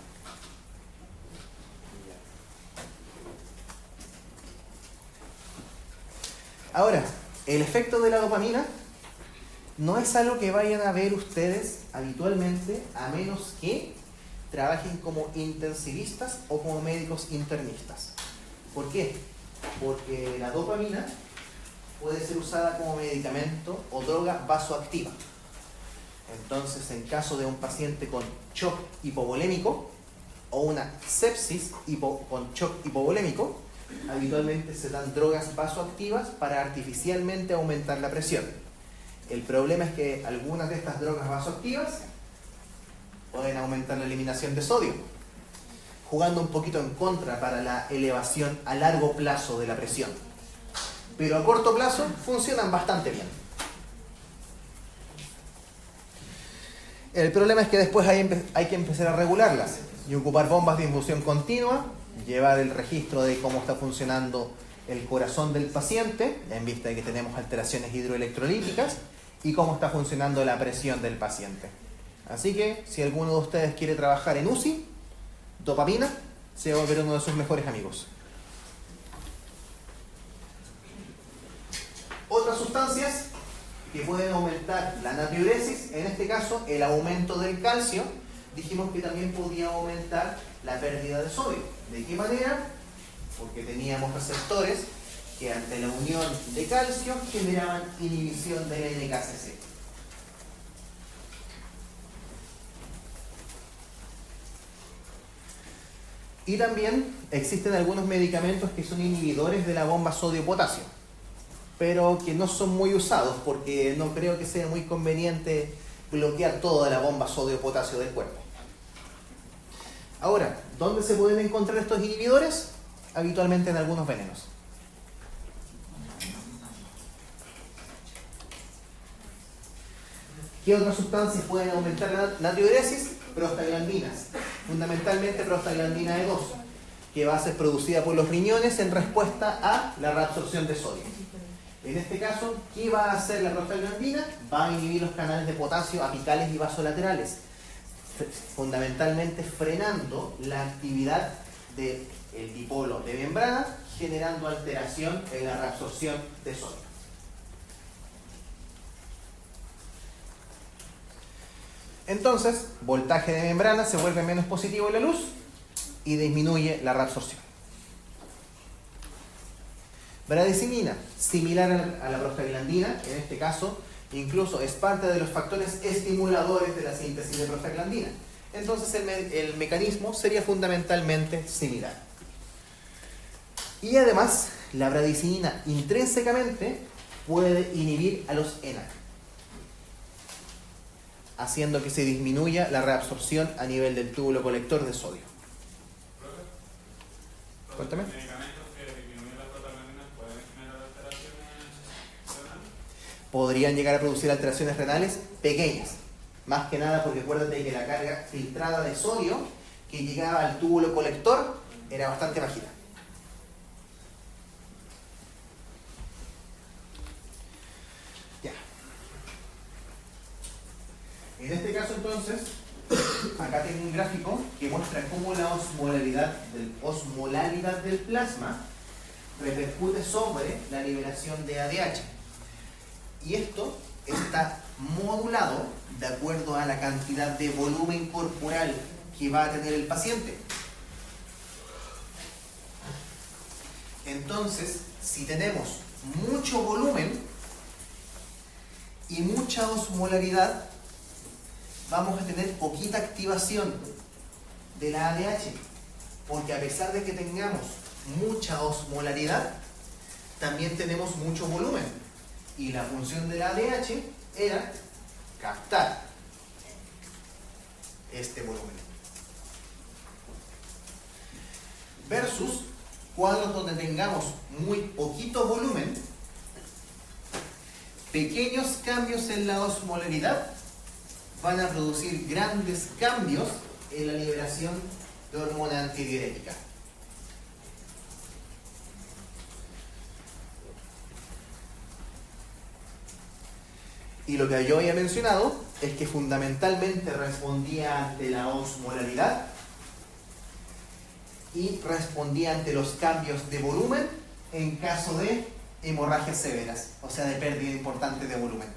Ahora, el efecto de la dopamina no es algo que vayan a ver ustedes habitualmente, a menos que trabajen como intensivistas o como médicos internistas. ¿Por qué? Porque la dopamina puede ser usada como medicamento o droga vasoactiva. Entonces, en caso de un paciente con shock hipovolémico o una sepsis con shock hipovolémico, habitualmente se dan drogas vasoactivas para artificialmente aumentar la presión. El problema es que algunas de estas drogas vasoactivas pueden aumentar la eliminación de sodio, jugando un poquito en contra para la elevación a largo plazo de la presión. Pero a corto plazo funcionan bastante bien. El problema es que después hay que empezar a regularlas y ocupar bombas de infusión continua, llevar el registro de cómo está funcionando el corazón del paciente, en vista de que tenemos alteraciones hidroelectrolíticas, y cómo está funcionando la presión del paciente. Así que, si alguno de ustedes quiere trabajar en UCI, dopamina se va a volver uno de sus mejores amigos. Otras sustancias que pueden aumentar la natriuresis, en este caso el aumento del calcio, dijimos que también podía aumentar la pérdida de sodio. ¿De qué manera? Porque teníamos receptores que ante la unión de calcio generaban inhibición del NKCC. Y también existen algunos medicamentos que son inhibidores de la bomba sodio-potasio, pero que no son muy usados porque no creo que sea muy conveniente bloquear toda la bomba sodio-potasio del cuerpo. Ahora, ¿dónde se pueden encontrar estos inhibidores? Habitualmente en algunos venenos. ¿Qué otras sustancias pueden aumentar la natriuresis? Prostaglandinas, fundamentalmente prostaglandina E2, que va a ser producida por los riñones en respuesta a la reabsorción de sodio. En este caso, ¿qué va a hacer la prostaglandina? Va a inhibir los canales de potasio apicales y vasolaterales, fundamentalmente frenando la actividad del dipolo de membrana, generando alteración en la reabsorción de sodio. Entonces, voltaje de membrana se vuelve menos positivo en la luz y disminuye la reabsorción. Bradicimina, similar a la prostaglandina, en este caso, incluso es parte de los factores estimuladores de la síntesis de prostaglandina. Entonces el mecanismo sería fundamentalmente similar. Y además, la bradicimina intrínsecamente puede inhibir a los ENaC, haciendo que se disminuya la reabsorción a nivel del túbulo colector de sodio. Cuéntame. ¿Los medicamentos que disminuyen las prostaglandinas pueden generar alteraciones renales? Podrían llegar a producir alteraciones renales pequeñas. Más que nada porque acuérdate que la carga filtrada de sodio que llegaba al túbulo colector era bastante bajita. Ya. En este caso entonces, acá tengo un gráfico que muestra cómo la osmolaridad del plasma repercute sobre la liberación de ADH. Y esto está modulado de acuerdo a la cantidad de volumen corporal que va a tener el paciente. Entonces, si tenemos mucho volumen y mucha osmolaridad, vamos a tener poquita activación de la ADH, porque a pesar de que tengamos mucha osmolaridad, también tenemos mucho volumen. Y la función de la ADH era captar este volumen. Versus cuadros donde tengamos muy poquito volumen, pequeños cambios en la osmolaridad van a producir grandes cambios en la liberación de hormona antidiurética. Y lo que yo había mencionado es que fundamentalmente respondía ante la osmolaridad y respondía ante los cambios de volumen en caso de hemorragias severas, o sea, de pérdida importante de volumen.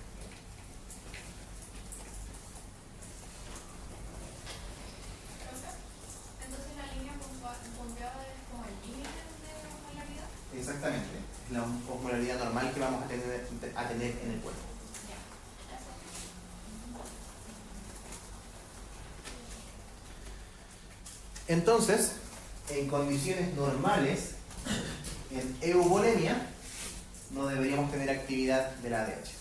Entonces la línea punteada es como el límite de la osmolaridad. Exactamente, la osmolaridad normal que vamos a tener en el cuerpo. Entonces, en condiciones normales, en euvolemia, no deberíamos tener actividad de la ADH.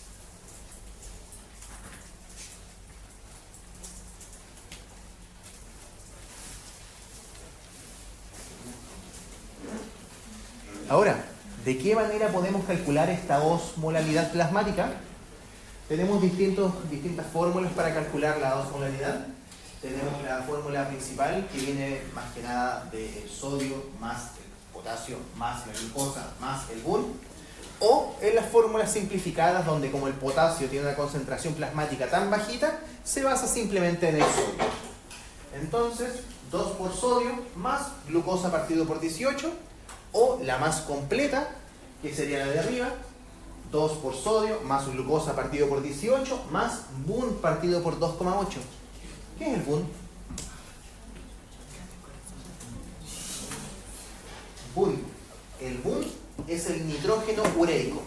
Ahora, ¿de qué manera podemos calcular esta osmolaridad plasmática? Tenemos distintas fórmulas para calcular la osmolaridad. Tenemos la fórmula principal que viene más que nada del sodio más el potasio más la glucosa más el BUN, o en las fórmulas simplificadas donde como el potasio tiene una concentración plasmática tan bajita, se basa simplemente en el sodio. Entonces, 2 por sodio más glucosa partido por 18, o la más completa, que sería la de arriba, 2 por sodio más glucosa partido por 18 más BUN partido por 2,8. ¿Qué es el BUN? BUN. El BUN es el nitrógeno ureico.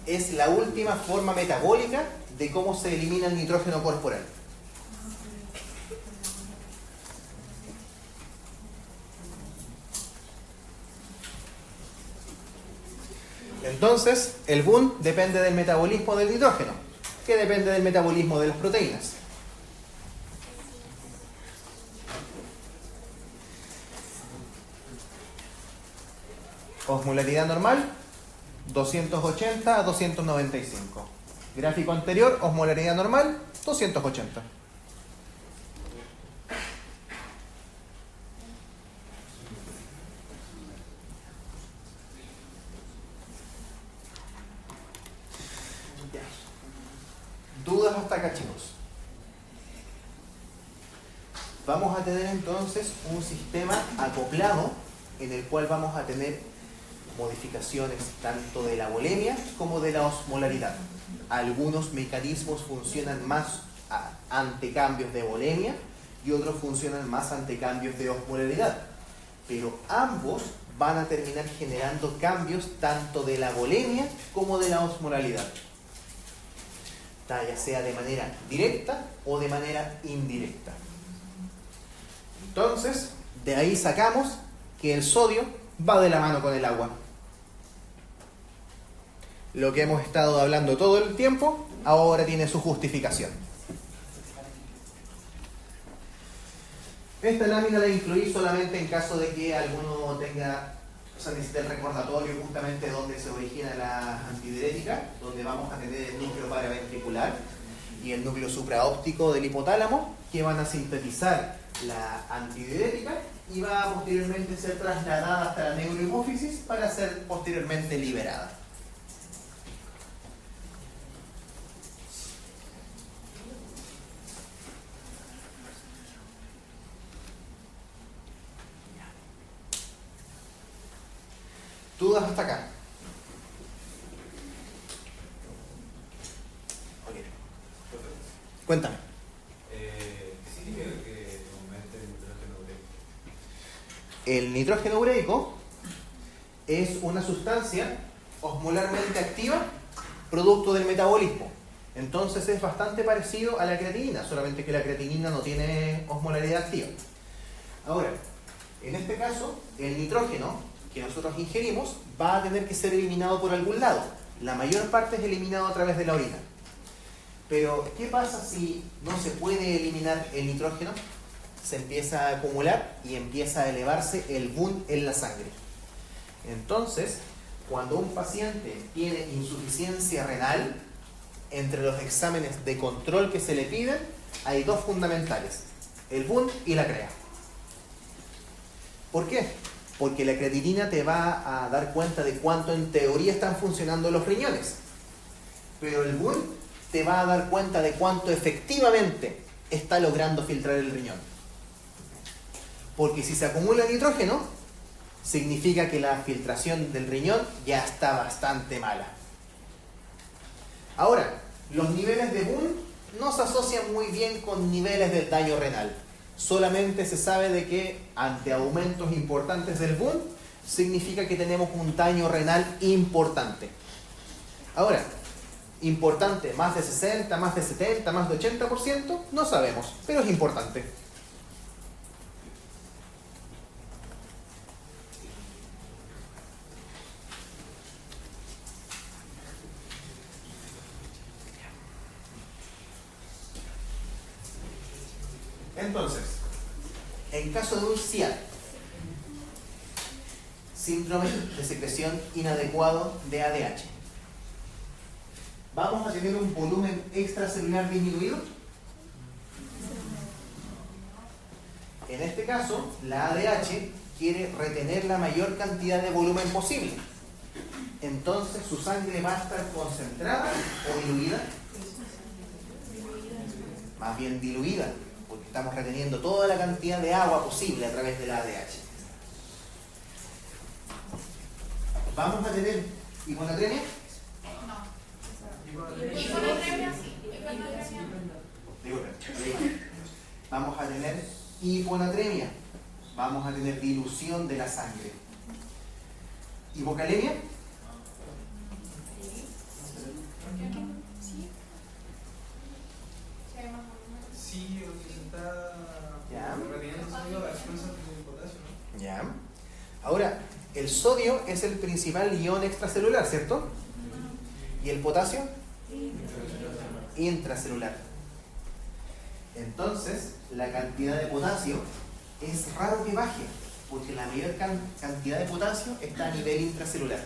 Es la última forma metabólica de cómo se elimina el nitrógeno corporal. Entonces, el BUN depende del metabolismo del nitrógeno, que depende del metabolismo de las proteínas. Osmolaridad normal, 280 a 295. Gráfico anterior, osmolaridad normal, 280. ¿Dudas hasta acá, chicos? Vamos a tener entonces un sistema acoplado en el cual vamos a tener modificaciones tanto de la volemia como de la osmolaridad. Algunos mecanismos funcionan más ante cambios de volemia y otros funcionan más ante cambios de osmolaridad. Pero ambos van a terminar generando cambios tanto de la volemia como de la osmolalidad, ya sea de manera directa o de manera indirecta. Entonces, de ahí sacamos que el sodio va de la mano con el agua. Lo que hemos estado hablando todo el tiempo, ahora tiene su justificación. Esta lámina la incluí solamente en caso de que alguno necesite el recordatorio justamente donde se origina la antidiurética, donde vamos a tener el núcleo paraventricular y el núcleo supraóptico del hipotálamo, que van a sintetizar la antidiurética y va a posteriormente ser trasladada hasta la neurohipófisis para ser posteriormente liberada. ¿Dudas hasta acá? Okay. Cuéntame. ¿Qué significa que aumente el nitrógeno ureico? El nitrógeno ureico es una sustancia osmolarmente activa, producto del metabolismo. Entonces es bastante parecido a la creatinina, solamente que la creatinina no tiene osmolaridad activa. Ahora, en este caso, el nitrógeno que nosotros ingerimos va a tener que ser eliminado por algún lado. La mayor parte es eliminado a través de la orina. Pero, ¿qué pasa si no se puede eliminar el nitrógeno? Se empieza a acumular y empieza a elevarse el BUN en la sangre. Entonces, cuando un paciente tiene insuficiencia renal, entre los exámenes de control que se le piden, hay dos fundamentales: el BUN y la CREA. ¿Por qué? Porque la creatinina te va a dar cuenta de cuánto en teoría están funcionando los riñones. Pero el BUN te va a dar cuenta de cuánto efectivamente está logrando filtrar el riñón. Porque si se acumula nitrógeno, significa que la filtración del riñón ya está bastante mala. Ahora, los niveles de BUN no se asocian muy bien con niveles de daño renal. Solamente se sabe de que ante aumentos importantes del BUN significa que tenemos un daño renal importante. Ahora, importante, más de 60, más de 70, más de 80%, no sabemos, pero es importante. Entonces, en caso de un SIAD, síndrome de secreción inadecuado de ADH, ¿vamos a tener un volumen extracelular disminuido? En este caso, la ADH quiere retener la mayor cantidad de volumen posible. Entonces, ¿su sangre va a estar concentrada o diluida? Más bien diluida, porque estamos reteniendo toda la cantidad de agua posible a través de la ADH. ¿Vamos a tener hiponatremia? Hiponatremia sí. Vamos a tener hiponatremia. Vamos a tener dilución de la sangre. ¿Hipocalemia? Sí, o que se está reteniendo sólido a expensas del potasio, ¿no? Ya. Ahora, el sodio es el principal ion extracelular, ¿cierto? ¿Y el potasio? Intracelular. Entonces, la cantidad de potasio es raro que baje, porque la mayor cantidad de potasio está a nivel intracelular.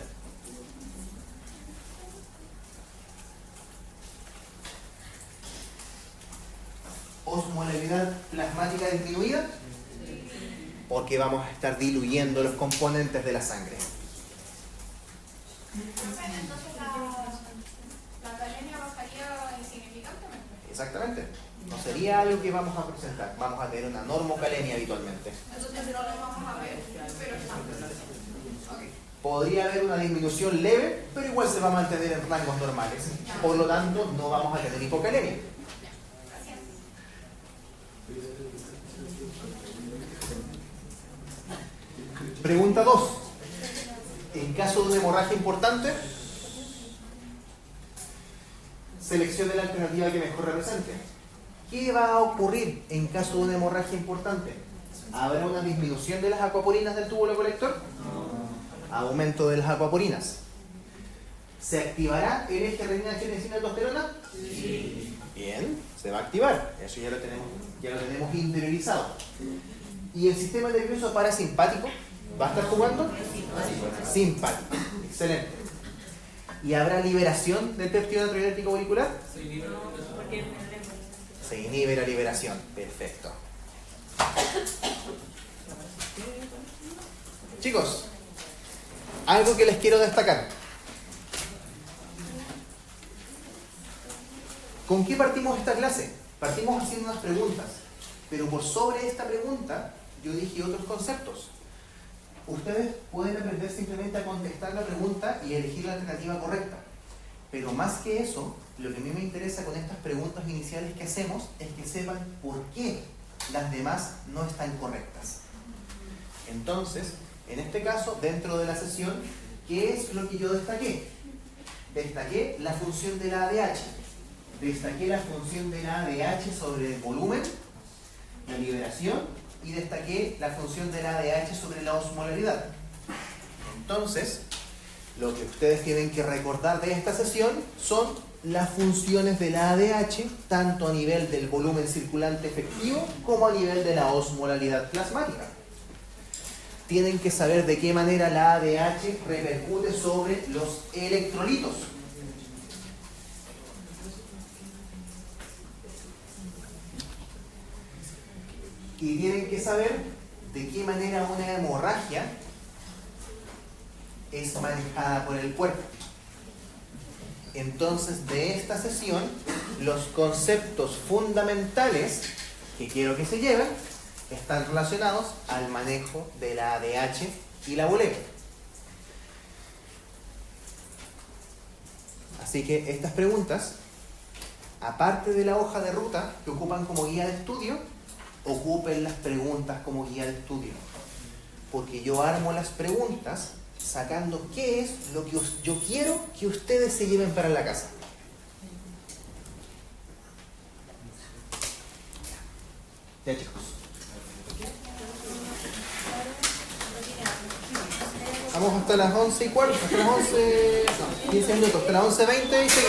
Osmolaridad plasmática disminuida, porque vamos a estar diluyendo los componentes de la sangre. Entonces la calemia bajaría insignificantemente. Exactamente. No sería algo que vamos a presentar. Vamos a tener una normocalemia habitualmente. Entonces no lo vamos a ver, pero Podría haber una disminución leve, pero igual se va a mantener en rangos normales. Por lo tanto, no vamos a tener hipocalemia. Pregunta 2. En caso de una hemorragia importante, seleccione la alternativa que mejor represente. ¿Qué va a ocurrir en caso de una hemorragia importante? ¿Habrá una disminución de las acuaporinas del túbulo colector? Aumento de las acuaporinas. ¿Se activará el eje renina-angiotensina-aldosterona? Sí. Bien, se va a activar. Eso ya lo tenemos interiorizado. ¿Y el sistema nervioso parasimpático va a estar jugando? Simpático. Excelente. ¿Y habrá liberación del péptido natriurético auricular? Se inhibe la liberación. Perfecto. Chicos, algo que les quiero destacar. ¿Con qué partimos esta clase? Partimos haciendo unas preguntas, pero por sobre esta pregunta yo dije otros conceptos. Ustedes pueden aprender simplemente a contestar la pregunta y elegir la alternativa correcta. Pero más que eso, lo que a mí me interesa con estas preguntas iniciales que hacemos es que sepan por qué las demás no están correctas. Entonces, en este caso, dentro de la sesión, ¿qué es lo que yo destaqué? Destaqué la función de la ADH. Destaqué la función de la ADH sobre el volumen, la liberación, y destaqué la función de la ADH sobre la osmolaridad. Entonces, lo que ustedes tienen que recordar de esta sesión son las funciones de la ADH, tanto a nivel del volumen circulante efectivo como a nivel de la osmolaridad plasmática. Tienen que saber de qué manera la ADH repercute sobre los electrolitos. Y tienen que saber de qué manera una hemorragia es manejada por el cuerpo. Entonces, de esta sesión, los conceptos fundamentales que quiero que se lleven están relacionados al manejo de la ADH y la bulimia. Así que estas preguntas, aparte de la hoja de ruta que ocupan como guía de estudio, ocupen las preguntas como guía de estudio. Porque yo armo las preguntas sacando qué es lo que yo quiero que ustedes se lleven para la casa. Ya, chicos. Vamos hasta las 11:15, hasta las 11, no, 15 minutos, hasta las 11:20 y seguimos.